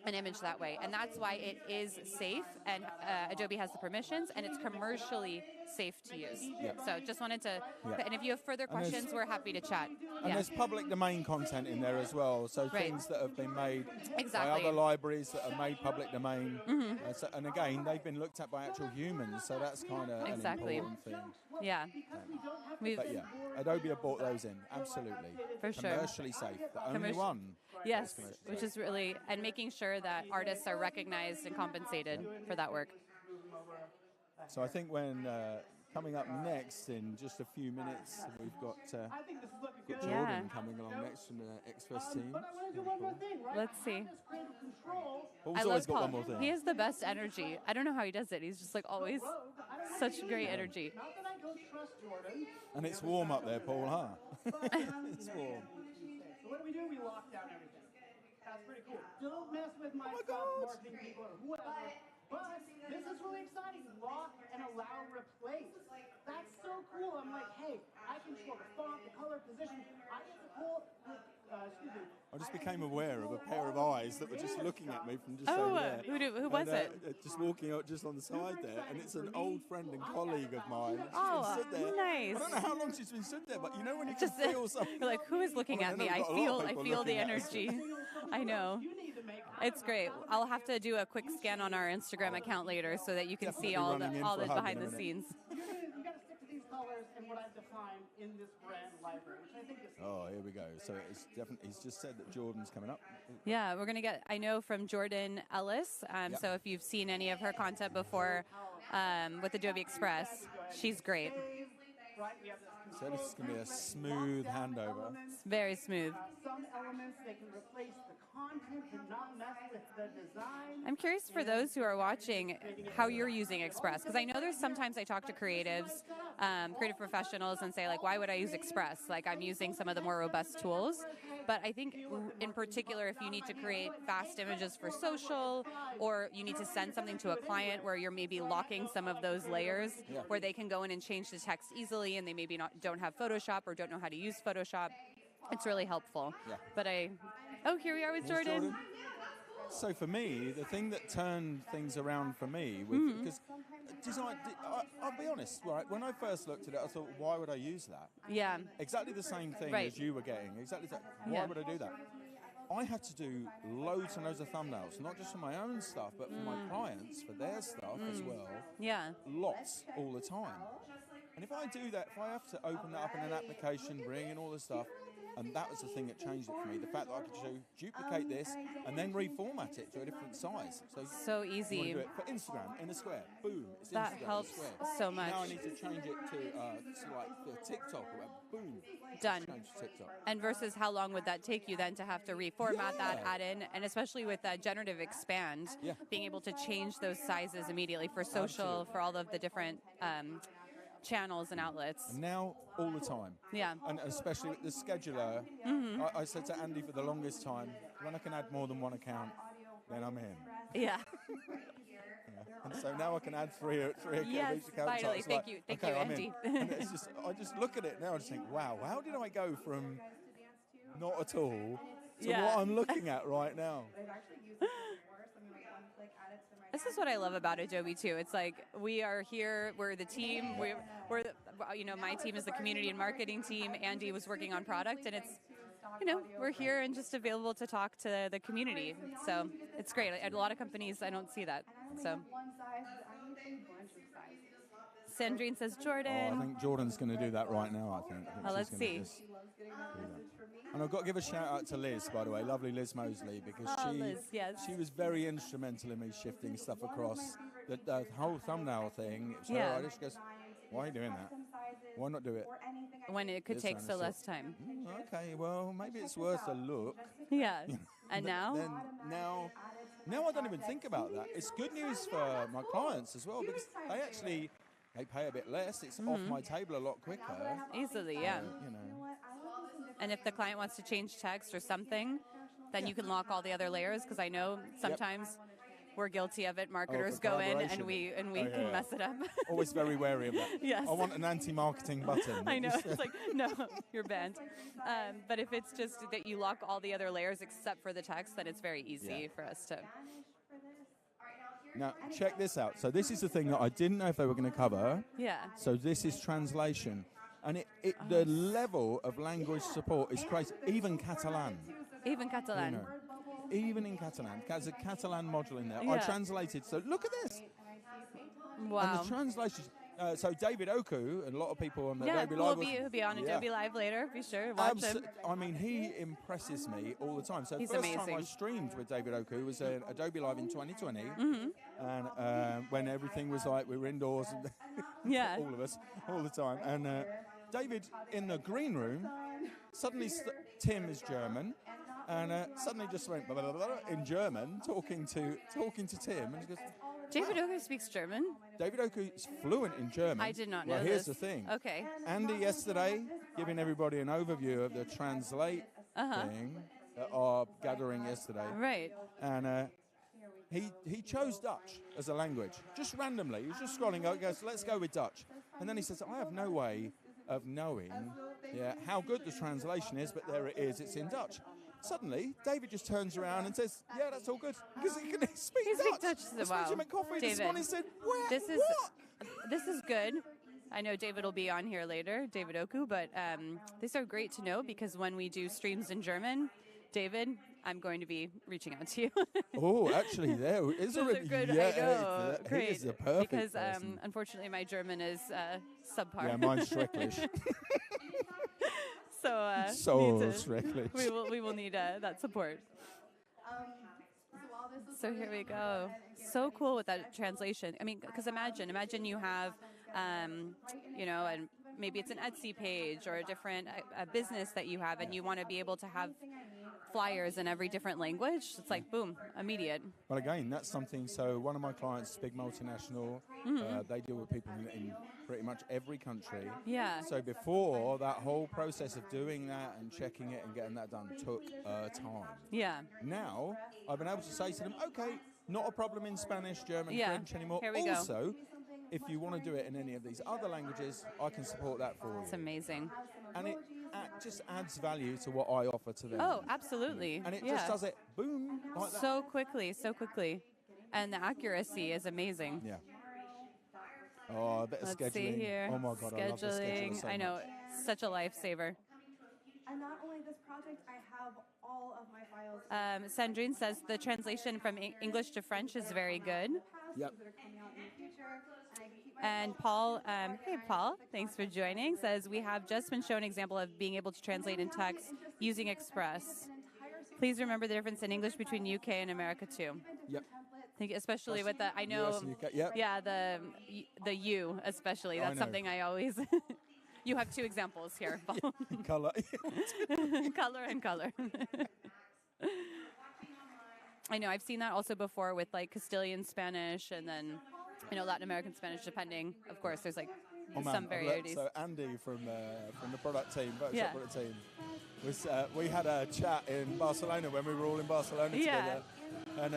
an image that way. And that's why it is safe, and Adobe has the permissions, and it's commercially safe to use. So just wanted to, and if you have further questions, we're happy to chat. And there's public domain content in there as well. So things that have been made by other libraries that are made public domain. And again, they've been looked at by actual humans. So that's kind of an important thing. Yeah. But yeah, Adobe have bought those in. Absolutely. For sure. Commercially safe. The only one. Yes, which is really, and making sure that artists are recognized and compensated for that work. So I think when coming up next in just a few minutes, we've got Jordan coming along next from the Express team. Let's see. Paul's always got one more thing. He has the best energy. I don't know how he does it. He's just like always such great energy. And it's warm up there, Paul, huh? It's warm. So what do? We lock down everything. That's pretty cool. Don't mess with my marketing people or whoever. But this is really exciting. Lock and allow replace. That's so cool. I'm like, hey, I control the font, the color, position. I get to pull I just became aware of a pair of eyes that were just looking at me from just Oh, over there. who was it? Just walking out just on the side there, and it's an old friend and colleague of mine. She's Oh, been stood there. nice. I don't know how long she's been stood there, but you know when you Just can feel something. you're like, who is looking at me? I feel the energy. I know. It's great. I'll have to do a quick scan on our Instagram account later so that you can Definitely see all running in the for a hug behind in a the minute. scenes. You got to stick to these colors and what I've defined in this brand library, which I think is. Oh, here we go. So it's definitely. He's just said that Jordan's coming up. Yeah, we're gonna get. I know from Jordan Ellis. Yeah. So if you've seen any of her content before with Adobe Express, she's great. So this is going to be a smooth handover. It's very smooth. Some elements they can replace the content and not mess with the design. I'm curious for those who are watching how you're using Express, because I know there's sometimes I talk to creatives, creative professionals, and say like, why would I use Express? Like I'm using some of the more robust tools. But I think in particular, if you need to create fast images for social, or you need to send something to a client where you're maybe locking some of those layers, where they can go in and change the text easily, and they maybe don't have Photoshop or don't know how to use Photoshop, it's really helpful. Yeah. But here we are with Here's Jordan. So for me, the thing that turned things around for me, because design, I'll be honest, right? When I first looked at it, I thought, why would I use that? Yeah. Exactly the same thing Right. as you were getting. Exactly. Why would I do that? I had to do loads and loads of thumbnails, not just for my own stuff, but for my clients, for their stuff as well. Yeah. Lots all the time. And if I do that, if I have to open that up in an application, bring in all the stuff, and that was the thing that changed it for me. The fact that I could duplicate this and then reformat it to a different size. So you easy. want to do it for Instagram in a square. Boom. It's That Instagram, helps square. so much. Now I need to change it to like for TikTok or whatever. Boom. Done. Change to TikTok. And versus how long would that take you then to have to reformat that, add in, and especially with Generative Expand, being able to change those sizes immediately for social, Absolutely. for all of the different channels and outlets. And now all the time. Yeah. And especially with the scheduler, I said to Andy for the longest time, when I can add more than one account, then I'm in. Yeah. And so now I can add three Yes, each account. finally. So Thank it's you, I'm Andy. in. And it's just, I just look at it now and just think, wow, how did I go from not at all to what I'm looking at right now? This is what I love about Adobe too. It's like we are here. We're the team. We're my team is the community and marketing team. Andy was working on product, and it's we're here and just available to talk to the community. So it's great. At a lot of companies, I don't see that. So Sandrine says Jordan. Oh, I think Jordan's going to do that right now. I think Let's she's see. gonna just do that. And I've got to give a shout out to Liz, by the way, lovely Liz Mosley, because Liz, yes. she was very instrumental in me shifting stuff across the whole thumbnail thing. It was her idea. She goes, "Why are you doing that? Why not do it when it could this take kind so of less stuff?" time? Okay, well, maybe it's worth a look. Yeah. And now? Then now I don't even think about that. It's good news for my clients as well, because they pay a bit less. It's off my table a lot quicker. Easily, yeah. And if the client wants to change text or something, then you can lock all the other layers, because I know sometimes we're guilty of it. Marketers go in and we can mess it up. Always very wary of that. Yes. I want an anti-marketing button. I know. It's like, no, you're banned. But if it's just that you lock all the other layers except for the text, then it's very easy for us to. Now, check this out. So this is the thing that I didn't know if they were going to cover. Yeah. So this is translation. And the level of language support is crazy. Even Catalan. Even Catalan. Even in Catalan. There's a Catalan module in there. Yeah. I translated. So look at this. Wow. And the translations. So David Oku, and a lot of people on the Adobe Live. He'll be on Adobe Live later. Be sure to watch him. I mean, he impresses me all the time. So He's the first amazing. time I streamed with David Oku was Adobe Live in 2020, and when everything was like we were indoors, and all of us, all the time. And David in the green room, suddenly Tim is German, and suddenly just went blah, blah, blah, blah, in German, talking to Tim, and he goes, David Oku speaks German? David Oku is fluent in German. I did not know Well, here's the thing. Okay. Andy yesterday giving everybody an overview of the translate thing that are gathering yesterday. Right. And he chose Dutch as a language, just randomly. He was just scrolling, goes, let's go with Dutch. And then he says, I have no way of knowing how good the translation is, but there it is, it's in Dutch. Suddenly, David just turns around and says, yeah, that's all good, because he can speak Dutch. Dutch. Wow. Him at coffee David, this morning said, this is good. I know David will be on here later, David Oku, but these are great to know because when we do streams in German, David, I'm going to be reaching out to you. Oh, actually, there is a good. Yeah, I know. Great. He is the perfect because person. Unfortunately, my German is subpar. Yeah, mine's Schrecklich. So Schrecklich. we will need that support. So here we go. So cool with that translation. I mean, because imagine you have, and maybe it's an Etsy page or a different business that you have, and you want to be able to have flyers in every different language. It's like, boom, immediate. Well, again, that's something. So one of my clients, big multinational, they deal with people in pretty much every country. Yeah. So before, that whole process of doing that and checking it and getting that done took time. Yeah. Now, I've been able to say to them, okay, not a problem in Spanish, German, French anymore. Here we also, if you want to do it in any of these other languages, I can support that for you. It's amazing. And it just adds value to what I offer to them. Oh, absolutely. And it just does it, boom, like that. So quickly. And the accuracy is amazing. Yeah. Oh, a bit of scheduling. Let's see here. Oh my God, I love the scheduling so I know, much. such a lifesaver. And not only this project, I have all of my files. Sandrine says the translation from English to French is very good. Yep. And Paul, hey Paul, thanks for joining, says we have just been shown an example of being able to translate in text using Express. Please remember the difference in English between UK and America too. Yep. I think especially with the, I know, US and UK, yep. yeah, the U especially. That's something I always. You have two examples here. Color. Color and color. I know, I've seen that also before with like Castilian Spanish and then, Latin American Spanish, depending. Of course, there's like some varieties. So Andy from the product team, Yeah. product team, we had a chat in Barcelona when we were all in Barcelona together, and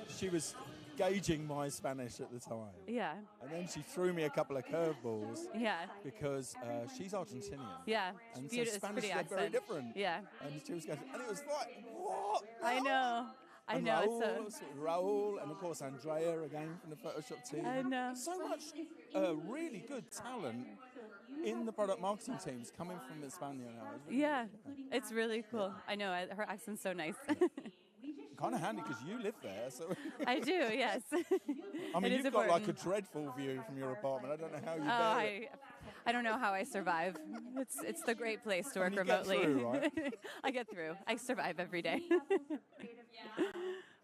she was gauging my Spanish at the time. Yeah. And then she threw me a couple of curveballs. Yeah. Because she's Argentinian. Yeah. And so Spanish is very different. Yeah. And she was going, and it was like, what? I know. And Raul, and of course Andrea again from the Photoshop team. I know. So much really good talent in the product marketing teams coming from España now. Yeah, it's really cool. I know, her accent's so nice. Kind of handy because you live there. So I do, yes. I mean, you've got like a dreadful view from your apartment. I don't know how you bear it. I don't know how I survive. It's the great place to work remotely. Get through, right? I get through. I survive every day.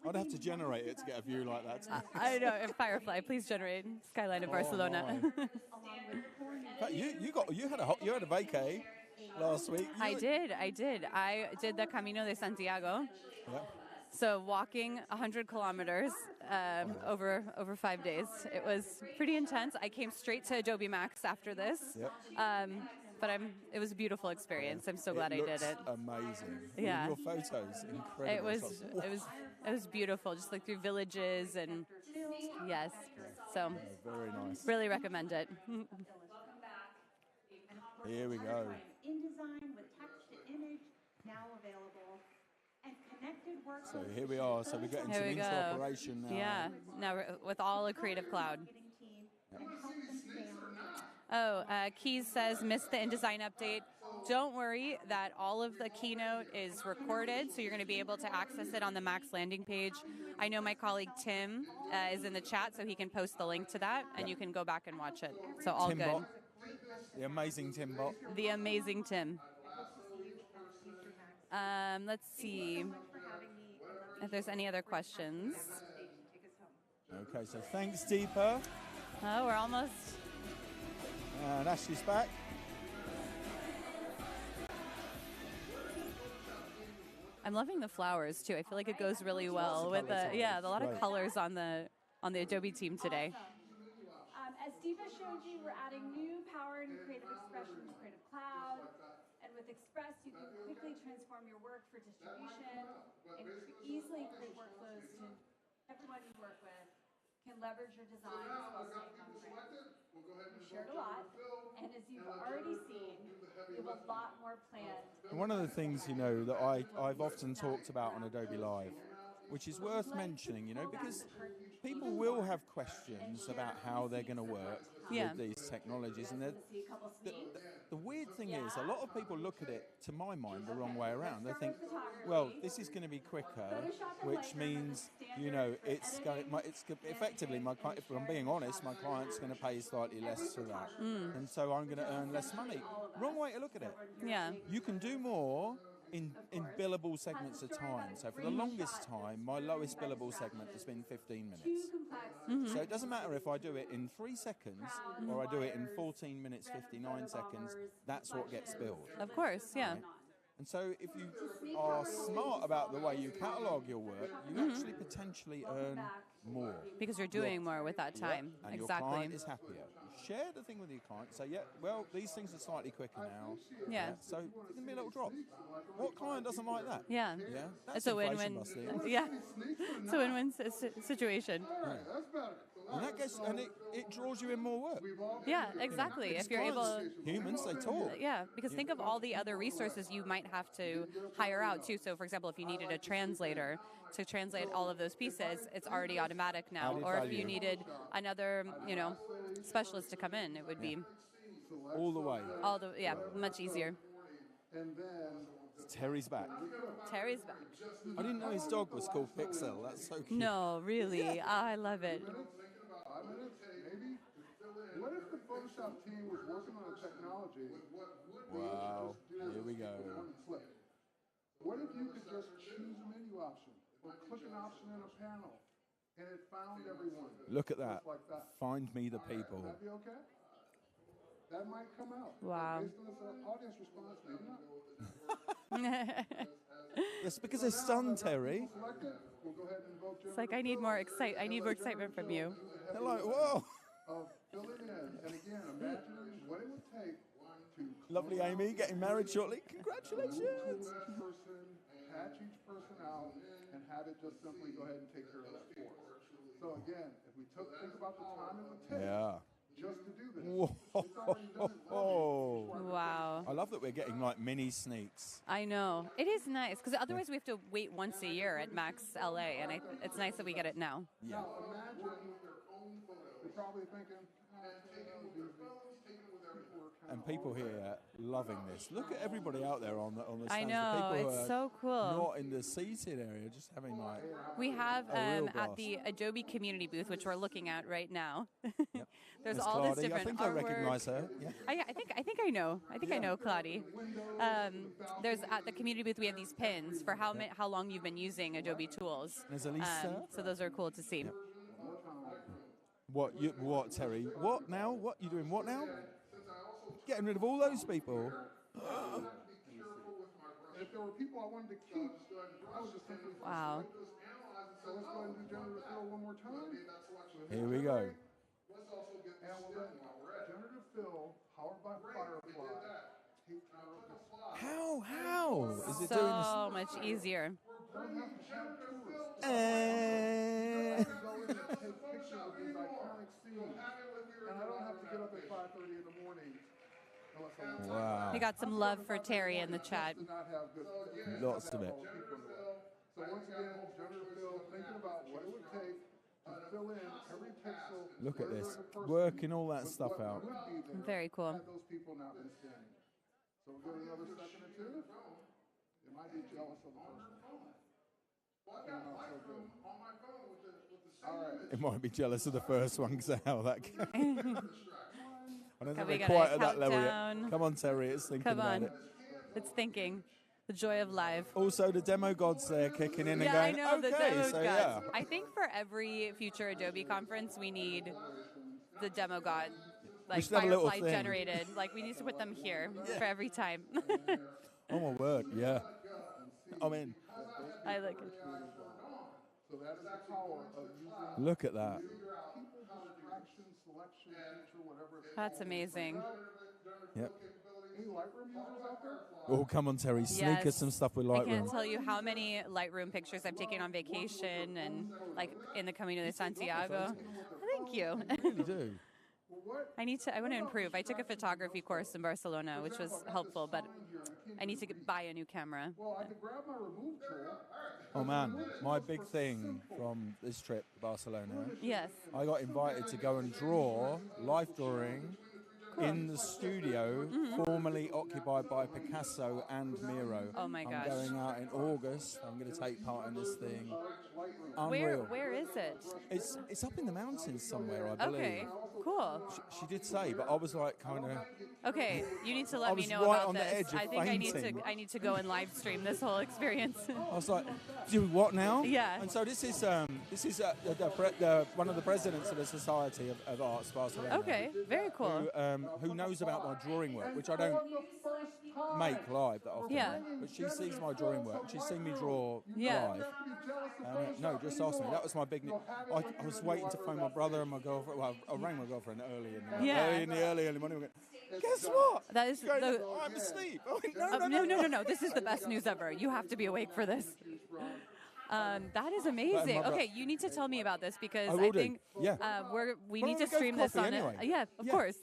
I'd have to generate it to get a view like that. I know. Firefly, please generate skyline of Barcelona. You had a vacay last week. I did. I did the Camino de Santiago. Yeah. So walking 100 kilometers over 5 days. It was pretty intense. I came straight to Adobe Max after this. Yep. But it was a beautiful experience. I'm so glad I did it. Amazing. Yeah. Your photos, incredible. It was beautiful, just like through villages and yes. So very nice. Really recommend it. Here we go. InDesign with text to image now available. And connected workflows. So here we are. So we're getting some interoperation now. Yeah. Now with all of Creative Cloud. Oh, Keys says, missed the InDesign update. Don't worry that all of the Keynote is recorded, so you're going to be able to access it on the Max landing page. I know my colleague Tim is in the chat, so he can post the link to that, and you can go back and watch it. So all Tim good. Bot. The amazing Tim Bot. The amazing Tim. Let's see if there's any other questions. Okay, so thanks, Deepa. Oh, we're almost... And Ashley's back. I'm loving the flowers too. I feel like it goes really well with a lot of colors on the Adobe team today. As Deepa showed you, we're adding new power and creative expression to Creative Cloud. And with Express, you can quickly transform your work for distribution and easily create workflows to everyone you work work with can leverage your designs while staying on brand. You shared a lot, and as you've already seen, we have a lot more planned. One of the things, that I've often talked about on Adobe Live, which is worth mentioning, because people will have questions about how they're going to work with these technologies. And the weird thing is, a lot of people look at it, to my mind, the wrong way around. They think, well, this is going to be quicker, which means, it's effectively, if I'm being honest, my client's going to pay slightly less for that. And so I'm going to earn less money. Wrong way to look at it. Yeah. You can do more in billable segments of time. So for the longest time, my lowest billable segment has been 15 minutes. So it doesn't matter if I do it in 3 seconds or I do it in 14 minutes, 59 seconds, that's what gets billed. Of course, yeah. Right? And so if you are smart about the way you catalogue your work, you actually potentially earn more. Because you're doing more with that time. And Exactly. your client is happier. You share the thing with your client. Say, these things are slightly quicker now. Yeah. So it can be a little drop. What client doesn't like that? Yeah. Yeah. That's It's a inflation win-win. busting. Yeah. It's a win-win situation. And that gets, it draws you in more work. Yeah, exactly. Because If you're able, clients, humans, they talk. yeah, because think of all the other resources you might have to hire out too. So, for example, if you needed a translator to translate all of those pieces, it's already automatic now. Added Or if value. you needed another, specialist to come in, it would be All the way. much easier. Terry's back. Terry's back. I didn't know his dog was called Pixel. That's so cute. No, really, I love it. 5 minutes, maybe? What if the Photoshop team was working on a technology? Wow, here we go. What if you could just choose a menu option or click an option in a panel and it found everyone? Look at that. Just like that. Find me the people. Would that be okay? That might come out. Wow. Based on this audience response, maybe not. That's because they're stunned, Terry. Select it. We'll go ahead and vote It's like I need more excitement from you. They're like, whoa. Fill it in. And again, imagining what it would take to Lovely Amy getting married shortly. Congratulations. patch each person out, and have it just simply go ahead and take care of that for us. So again, if we think about the time it would take just to do this, it's already done it once. Wow. I love that we're getting like mini sneaks. I know. It is nice, because otherwise we have to wait once a year at Max LA, and it's nice that we get it now. Yeah. Now imagine, you're probably thinking, And people here loving this. Look at everybody out there on the stands. I The know, people who it's are so cool. Not in the seated area, just having like. We have a real at blast. the Adobe community booth, which we're looking at right now. Yep. There's Miss all Kladi. this different I think artwork. I recognise her. Yeah. I think I know. I think I know Kladi. There's at the community booth we have these pins for how long you've been using Adobe tools. There's Elisa. So those are cool to see. Yep. What, Terry? What now? What you doing? What now? Getting rid of all those people. If there were people I wanted to keep, I would just simply Wow. So let's go ahead and do generative fill one more time. Here we go. And we'll let generative fill, powered by Firefly, take care of this. How? Is it doing this? So much easier. Don't have to shout tourists. Eh. I can go in and take pictures of these iconic scenes. And I don't have to get up at 5:30 in the morning. Unless I want to. Wow. We got some love for Terry in the chat. To not have good Lots of it. So once again, generative fill, thinking about what it would take to fill in every pixel. Look at where this. there's a person Working all that with stuff what out. would be there Very cool. had those people not been standing. So we'll go another second or two. You might be jealous of the first one. They're not so good. All right. It might be jealous of the first one because of how that came. I don't think we we're got a quite at that level yet. countdown. Come on, Terry. It's thinking Come about on. it. It's thinking. The joy of live. Also, the demo gods there kicking in Yeah, I and know, going, the okay, demo so gods. yeah. I think for every future Adobe conference, we need the demo god, like should have a little Firefly thing. generated. Like we need to put them here for every time. Oh my word, yeah. I mean, I like it. So that is the power of using look at that. people distraction, selection, feature, whatever it's That's amazing. Yep. any Lightroom users out there? Oh, come on, Terry. Sneak us some stuff with I can't Lightroom. tell you how many Lightroom pictures I've taken on vacation and like in the Camino de Santiago. Thank you. You do. I want to improve. I took a photography course in Barcelona, which was helpful, but I need to buy a new camera. Well, I could grab my remove tool. Oh man, my big thing from this trip to Barcelona. Yes. I got invited to go and draw life drawing in the studio formerly occupied by Picasso and Miro. Oh my gosh. I'm going out in August. I'm going to take part in this thing. Unreal. Where is it? It's up in the mountains somewhere, I believe. Okay, cool. She did say, but I was like kind of. Okay, you need to let me know right about on this. the edge of I think fainting. I need to go and live stream this whole experience. I was like, do what now? Yeah. And so this is one of the presidents of the Society of Arts Barcelona. Okay, very cool. Who knows about my drawing work, which I don't make live that often. Yeah. But she sees my drawing work. She's seen me draw Yeah. live. No, just ask me. That was my big. I was waiting to phone my brother and my girlfriend. Well, I rang my girlfriend early in the early morning. Guess what? That is I'm asleep. No. This is the best news ever. You have to be awake for this. That is amazing. Okay, you need to tell me about this because I think we need to stream this on anyway. it. Of course.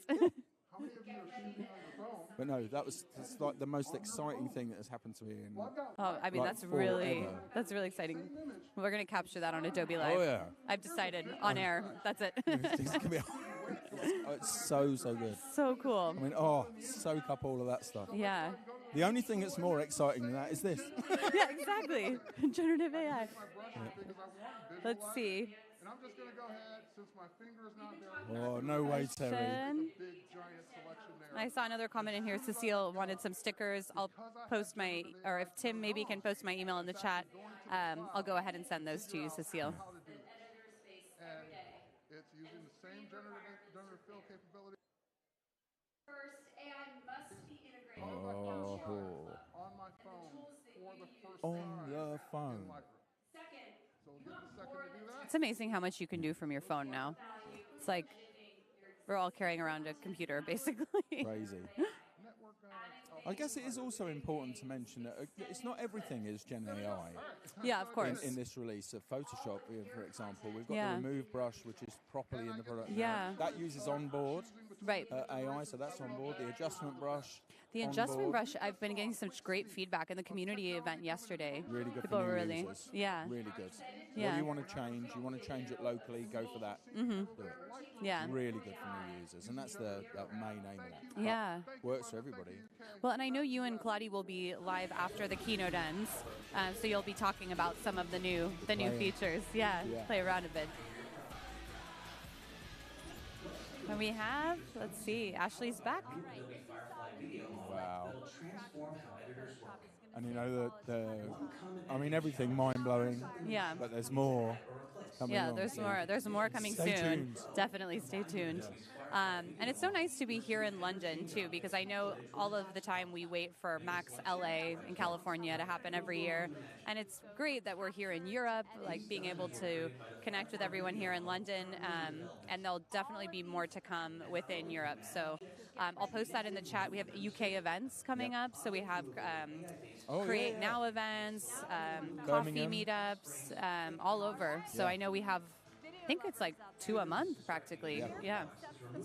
But no, that's like the most exciting thing that has happened to me. I mean, like that's really forever. exciting. We're going to capture that on Adobe Live. Oh yeah. I've decided on air. That's it. It's so good. So cool. I mean, soak up all of that stuff. Yeah. The only thing that's more exciting than that is this. Yeah, exactly. Generative AI. Let's see. And I'm just going to go ahead, since my finger is not there. Oh, no way, Terry. Big, giant selection there. I saw another comment in here. Cecile wanted some stickers. I'll post or if Tim maybe can post my email in the chat, I'll go ahead and send those to you, Cecile. And it's using the same generative fill capability. First, AI must be integrated On my phone for the first time. On the phone. Second, So we'll give it a second to do that. It's amazing how much you can do from your phone now. It's like we're all carrying around a computer, basically. Crazy. I guess it is also important to mention that it's not everything is Gen AI. Yeah, of course. In this release of Photoshop, for example, we've got the remove brush, which is properly in the product. Yeah. Now. That uses onboard AI, so that's on board. The adjustment brush. The adjustment brush, I've been getting some great feedback in the community event yesterday. Really good People for new really, users. yeah. Really good. Yeah. What do you want to change? You want to change it locally, go for that. Do it. Yeah. Really good for new users, and that's the main aim of that. Yeah. Works for everybody. Well, and I know you and Kladi will be live after the keynote ends, so you'll be talking about some of the new features. Yeah, play around a bit. And we have, let's see, Ashley's back. Wow. And you know I mean, everything mind-blowing. Yeah. But there's more coming on. There's more. There's more coming Stay soon. tuned. Definitely stay tuned. And it's so nice to be here in London too, because I know all of the time we wait for Max LA in California to happen every year, and it's great that we're here in Europe, like being able to connect with everyone here in London. And there'll definitely be more to come within Europe. So I'll post that in the chat. We have UK events coming up, so we have Create Now events, coffee meetups, all over. So I know we have. I think it's like 2 a month practically. Yeah.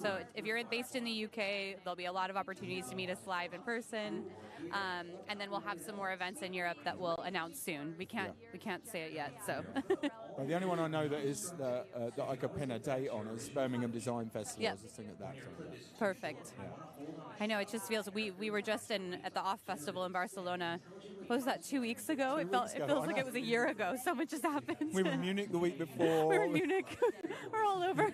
So if you're based in the UK, there'll be a lot of opportunities to meet us live in person, and then we'll have some more events in Europe that we'll announce soon. We can't say it yet. So. Well, the only one I know that is that I could pin a date on is Birmingham Design Festival. Yeah. Just think of that. Perfect. Yeah. I know, it just feels we were just at the Off Festival in Barcelona. What was that, 2 weeks ago? It feels like it was a year ago. So much has happened. We were in Munich the week before. We were in Munich. We're all over.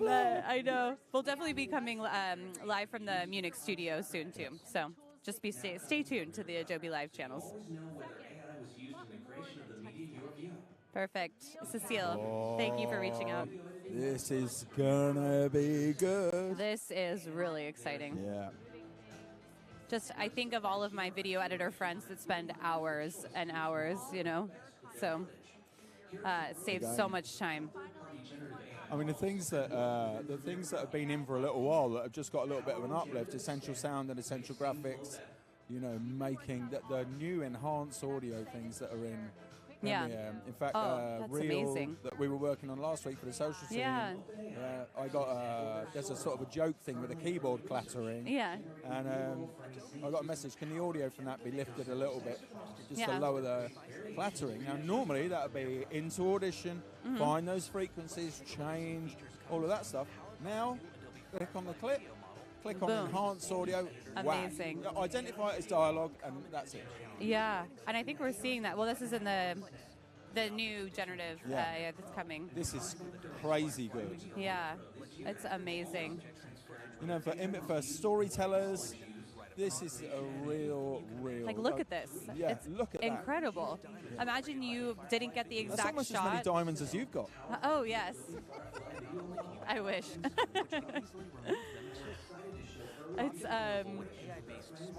I know. We'll definitely be coming live from the Munich studio soon too. So just stay tuned to the Adobe Live channels. Perfect. Cecile, thank you for reaching out. This is gonna be good. This is really exciting. Yeah. I think of all of my video editor friends that spend hours and hours, so it saves so much time. I mean, the things that have been in for a little while that have just got a little bit of an uplift: Essential Sound and Essential Graphics. You know, making the new enhanced audio things that are in. Yeah. In fact, that's Reel amazing. that we were working on last week for the social scene. Yeah. I got there's a sort of a joke thing with a keyboard clattering. Yeah. And I got a message. Can the audio from that be lifted a little bit, just to lower the clattering? Now, normally that would be into Audition, find those frequencies, change all of that stuff. Now, click on the clip. Click on Enhanced Audio. Amazing. Wow. Identify it as dialogue, and that's it. Yeah, and I think we're seeing that. Well, this is in the new generative that's coming. This is crazy good. Yeah, it's amazing. You know, for storytellers, this is a real. Like, look at this. Yeah, it's look at incredible. That. Imagine you didn't get the exact That's almost shot. as many diamonds as you've got. Oh, yes. I wish. It's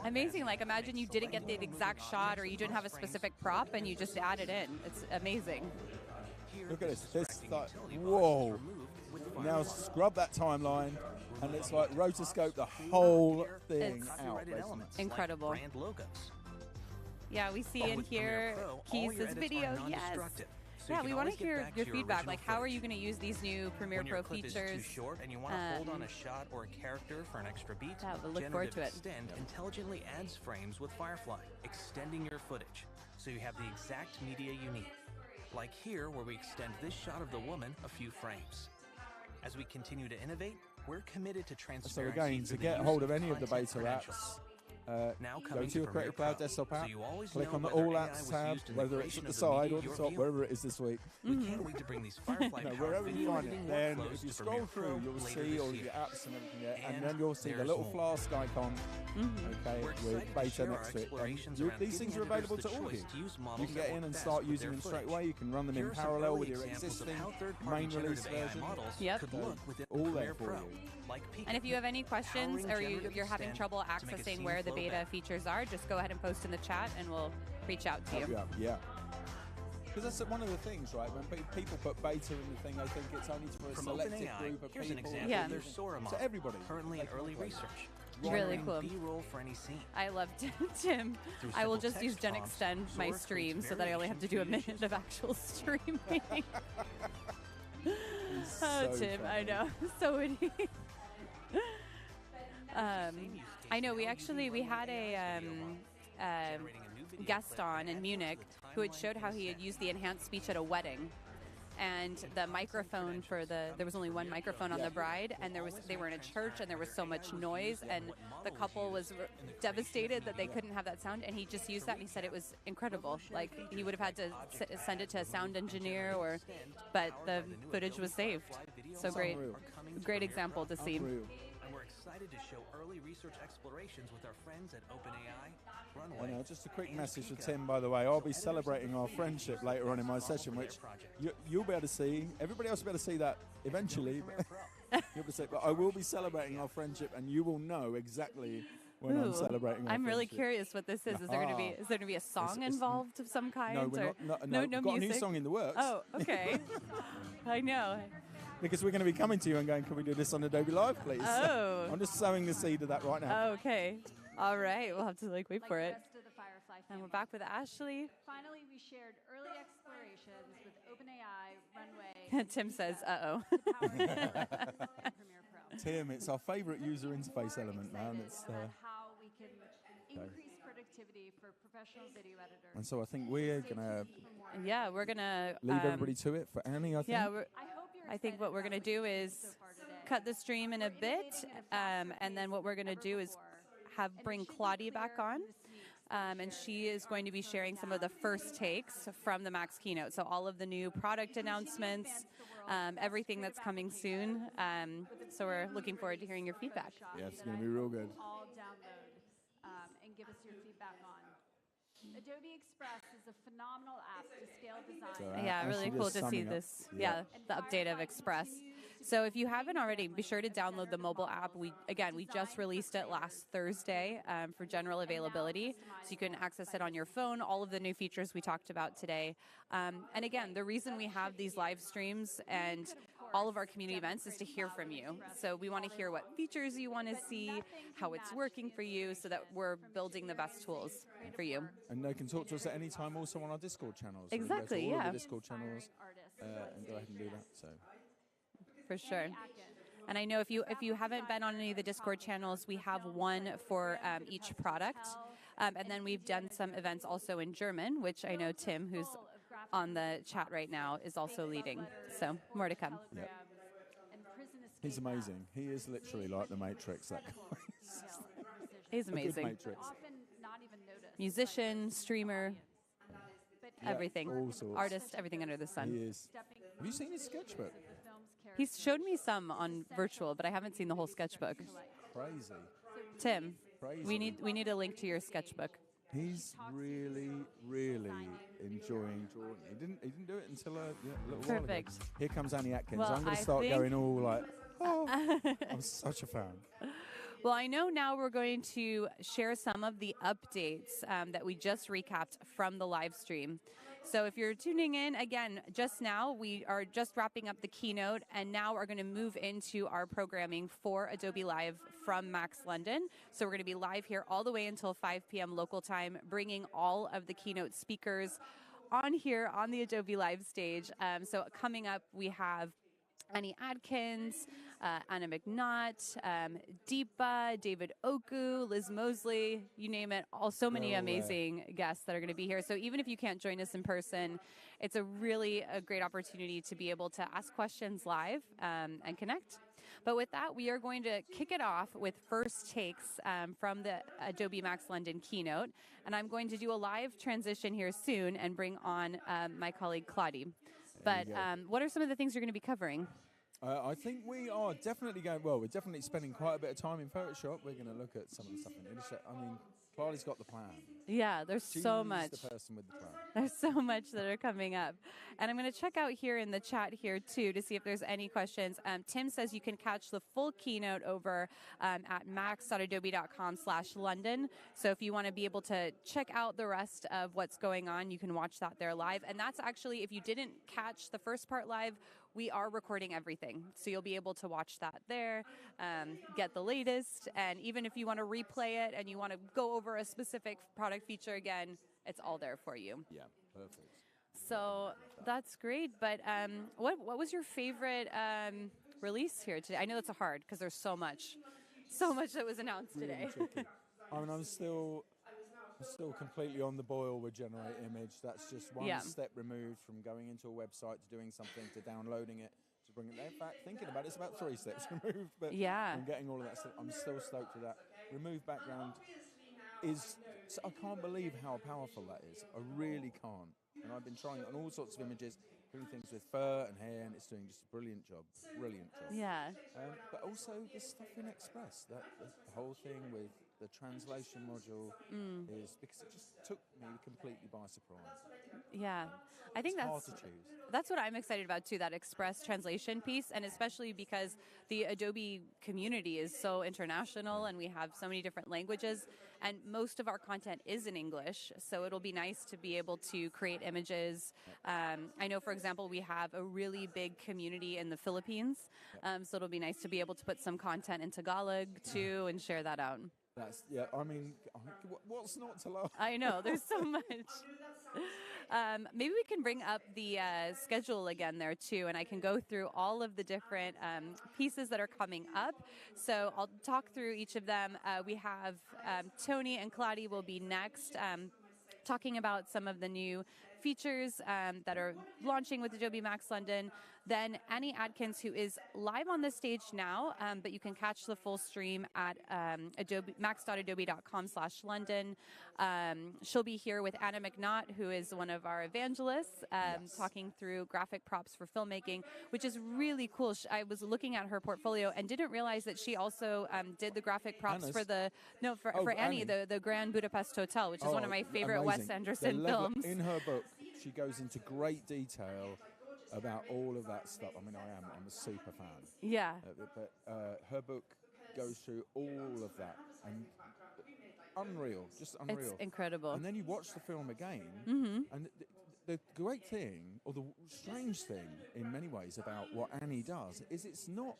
amazing. Like, imagine you didn't get the exact shot, or you didn't have a specific prop, and you just add it in. It's amazing. Look at this. This like, whoa. Now scrub that timeline, and it's like rotoscope the whole thing out. Incredible. Yeah, we see in here Keys' video. Yes. Yeah, we want to hear your feedback. Like, how are you going to use these new Premiere Pro features? When your clip is too short and you want to hold on a shot or a character for an extra beat, we'll look forward to it. Extend intelligently adds frames with Firefly, extending your footage, so you have the exact media you need. Like here, where we extend this shot of the woman a few frames. As we continue to innovate, we're committed to transparency. So again, to get hold of any of the beta apps, go to your Creative Cloud desktop app, click on the All Apps tab, whether it's at the side or the top, wherever it is this week. We can't wait to bring these Firefly wherever you find it. Then if you scroll through, you'll see all your apps and everything there, and then you'll see the little flask icon, okay, with beta next to it. And these things are available to all of you. You can get in and start using them straight away. You can run them in parallel with your existing main release version. Yep. All there for you. And if you have any questions, or you're having trouble accessing where the beta features are, just go ahead and post in the chat and we'll reach out to you. Yeah. Because that's one of the things, right? When people put beta in the thing, they think it's only for a selected group of Here's people. An example. Yeah. There's Sora So everybody. currently in early research. Really cool. B-roll for any scene. I love Tim. I will just use Gen Extend my stream so that I only have to do a minute of actual streaming. Oh, Tim, I know. So witty. I know we had a guest on in Munich who had showed how he had used the enhanced speech at a wedding, and the microphone there was only one microphone on the bride, and they were in a church and there was so much noise, and the couple was devastated that they couldn't have that sound, and he just used that, and he said it was incredible. Like, he would have had to send it to a sound engineer, but the footage was saved. So great example to see. Excited to show early research explorations with our friends at OpenAI Runway. I know, just a quick message for Tim, by the way. I'll be celebrating our friendship later on in my session, which you'll be able to see. Everybody else will be able to see that eventually. You'll be able to see, but I will be celebrating our friendship, and you will know exactly when I'm celebrating our I'm really friendship. curious what this is. Is there going to be a song involved of some kind? No, we're not. No, we've got music? a new song in the works. Oh, okay. I know. Because we're going to be coming to you and going, can we do this on Adobe Live, please? Oh. I'm just sowing the seed of that right now. Oh, okay. All right. We'll have to wait for it. And we're back with Ashley. Finally, we shared early explorations with OpenAI Runway. Tim says, uh-oh. Tim, it's our favorite user interface element, man. It's how we can increase productivity for professional video editors. And so I think we're going to leave everybody to it for Annie, I think. Yeah, I think what we're going to do is cut the stream in a bit, and then what we're going to do is bring Kladi back on, and she is going to be sharing some of the first takes from the Max Keynote. So all of the new product announcements, everything that's coming soon. So we're looking forward to hearing your feedback. Yeah, it's going to be real good. All download and give us your feedback on. Adobe Express is a phenomenal app to scale design. Yeah, really cool to see this. Yeah, the update of Express. So if you haven't already, be sure to download the mobile app. We just released it last Thursday for general availability, so you can access it on your phone, all of the new features we talked about today. And again, the reason we have these live streams and all of our community events is to hear from you. So we want to hear what features you want to see, how it's working for you, so that we're building the best tools for you. And they can talk to us at any time also on our Discord channels. So Exactly, we can go to all yeah. of the Discord channels and go ahead and do that. So. For sure. And I know if you haven't been on any of the Discord channels, we have one for each product. And then we've done some events also in German, which I know Tim, who's on the chat right now, is also leading. So more to come. Yep. He's amazing. He is literally like the Matrix, that guy. He's amazing. Matrix. Musician, streamer, everything. All sorts. Artist, everything under the sun. He is. Have you seen his sketchbook? He's showed me some on virtual, but I haven't seen the whole sketchbook. Crazy. Tim, Crazy. we need a link to your sketchbook. He's really, really enjoying drawing. He didn't do it until a little while ago. Perfect. Here comes Annie Atkins. Well, I'm going to start going all like, oh, I'm such a fan. Well, I know now we're going to share some of the updates that we just recapped from the live stream. So if you're tuning in, again, just now, we are just wrapping up the keynote, and now we're going to move into our programming for Adobe Live from Max London. So we're going to be live here all the way until 5 p.m. local time, bringing all of the keynote speakers on here on the Adobe Live stage. So coming up, we have Annie Atkins, Anna McNaught, Deepa, David Oku, Liz Mosley, you name it, so many amazing guests that are going to be here. So even if you can't join us in person, it's a great opportunity to be able to ask questions live and connect. But with that, we are going to kick it off with first takes from the Adobe Max London keynote. And I'm going to do a live transition here soon and bring on my colleague Kladi. But what are some of the things you're going to be covering? I think we are definitely we're definitely spending quite a bit of time in Photoshop. We're going to look at some of the stuff in Illustrator. I mean, Clara's got the plan. Yeah, there's She's so much. the person with the plan. There's so much that are coming up. And I'm going to check out here in the chat here, too, to see if there's any questions. Tim says you can catch the full keynote over at max.adobe.com/London. So if you want to be able to check out the rest of what's going on, you can watch that there live. And that's actually, if you didn't catch the first part live, we are recording everything. So you'll be able to watch that there, get the latest. And even if you want to replay it and you want to go over a specific product feature again, it's all there for you. Yeah, perfect. So that's great. But what was your favorite release here today? I know it's hard because there's so much that was announced today. Tricky. I mean, I'm still completely on the boil with Generate Image. That's just one step removed from going into a website to doing something to downloading it to bring it there. In fact, thinking about it, it's about 3 steps removed. But I'm getting all of that stuff. I'm still stoked with that. Remove background I can't believe how powerful that is. I really can't. And I've been trying it on all sorts of images, doing things with fur and hair, and it's doing just a brilliant job. Brilliant job. Yeah. But also the stuff in Express, the whole thing with the translation module is because it just took me completely by surprise. Yeah, I think hard to choose. That's what I'm excited about too, that Express translation piece, and especially because the Adobe community is so international and we have so many different languages, and most of our content is in English, so it'll be nice to be able to create images. I know, for example, we have a really big community in the Philippines, so it'll be nice to be able to put some content in Tagalog too and share that out. I mean, what's not to love? I know, there's so much. Maybe we can bring up the schedule again there too, and I can go through all of the different pieces that are coming up. So I'll talk through each of them. We have Tony and Kladi will be next, talking about some of the new features that are launching with Adobe Max London. Then Annie Atkins, who is live on the stage now, but you can catch the full stream at max.adobe.com/London. She'll be here with Anna McNaught, who is one of our evangelists, talking through graphic props for filmmaking, which is really cool. I was looking at her portfolio and didn't realize that she also did the graphic props for Annie, the Grand Budapest Hotel, which is one of my favorite Wes Anderson films. In her book, she goes into great detail about all of that stuff. I mean, I'm a super fan. Yeah. But her book goes through all of that, and unreal, just unreal. It's incredible. And then you watch the film again, and the great thing, or the strange thing in many ways about what Annie does, is it's not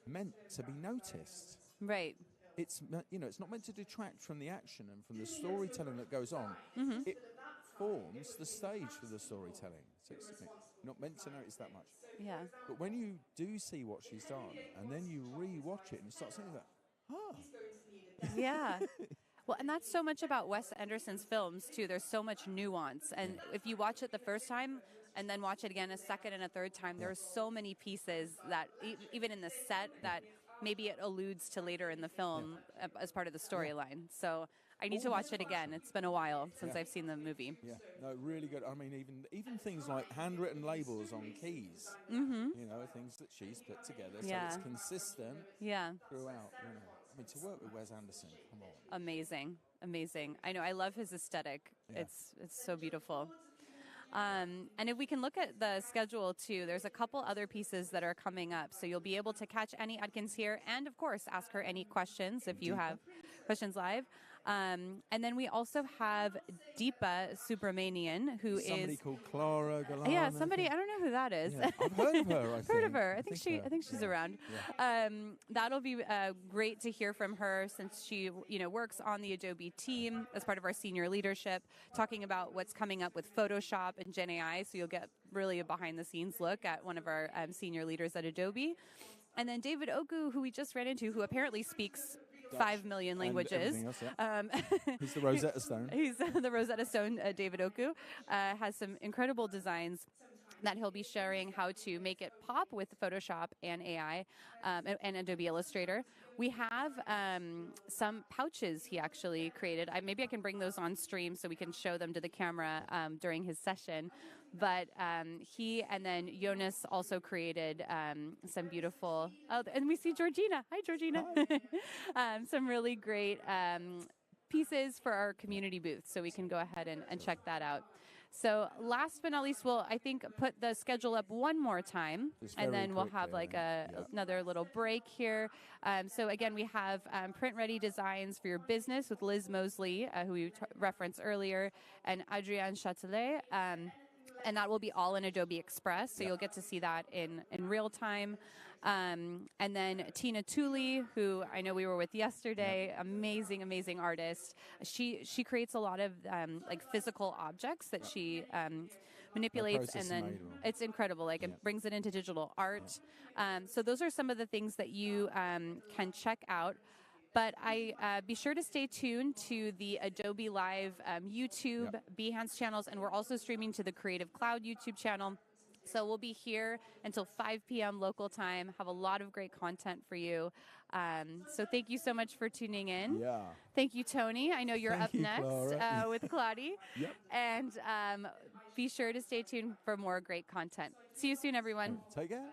meant to be noticed. Right. It's it's not meant to detract from the action and from the storytelling that goes on. It forms the stage for the storytelling. So it's not meant to notice that much. Yeah. But when you do see what she's done, and then you re-watch it and you start saying that, Yeah. Well, and that's so much about Wes Anderson's films, too. There's so much nuance. And if you watch it the first time and then watch it again a second and a third time, there's so many pieces that, even in the set, that maybe it alludes to later in the film as part of the storyline. So I need to watch it again. It's been a while since I've seen the movie. Yeah, no, really good. I mean, even things like handwritten labels on keys, things that she's put together, so it's consistent throughout. I mean, to work with Wes Anderson, come on. Amazing. I know, I love his aesthetic. Yeah. It's so beautiful. And if we can look at the schedule too, there's a couple other pieces that are coming up. So you'll be able to catch Annie Adkins here and, of course, ask her any questions if you have questions live. And then we also have Deepa Subramanian, who is somebody called Clara. Yeah, somebody. I don't know who that is. Yeah. I've heard of her. I think she's around. Yeah. That'll be great to hear from her, since she works on the Adobe team as part of our senior leadership, talking about what's coming up with Photoshop and Gen AI. So you'll get really a behind the scenes look at one of our senior leaders at Adobe. And then David Oku, who we just ran into, who apparently speaks 5 million languages. Else, he's the Rosetta Stone. He's the Rosetta Stone. David Oku has some incredible designs that he'll be sharing how to make it pop with Photoshop and AI and Adobe Illustrator. We have some pouches he actually created. Maybe I can bring those on stream so we can show them to the camera during his session. But he and then Jonas also created some beautiful, and we see Georgina. Hi, Georgina. Hi. Some really great pieces for our community booth, so we can go ahead and check that out. So last but not least, we'll, I think, put the schedule up one more time, and then we'll have like another little break here. So again, we have print-ready designs for your business with Liz Mosley, who we referenced earlier, and Adrienne Châtelet. And that will be all in Adobe Express, so you'll get to see that in real time. And then Tina Tooley, who I know we were with yesterday, amazing artist. She creates a lot of like physical objects that she manipulates, and then it's incredible. Like it brings it into digital art. So those are some of the things that you can check out. But be sure to stay tuned to the Adobe Live YouTube, Behance channels, and we're also streaming to the Creative Cloud YouTube channel. So we'll be here until 5 p.m. local time, have a lot of great content for you. So thank you so much for tuning in. Yeah. Thank you, Tony. I know you're up next with Kladi. Yep. And be sure to stay tuned for more great content. See you soon, everyone. Take care.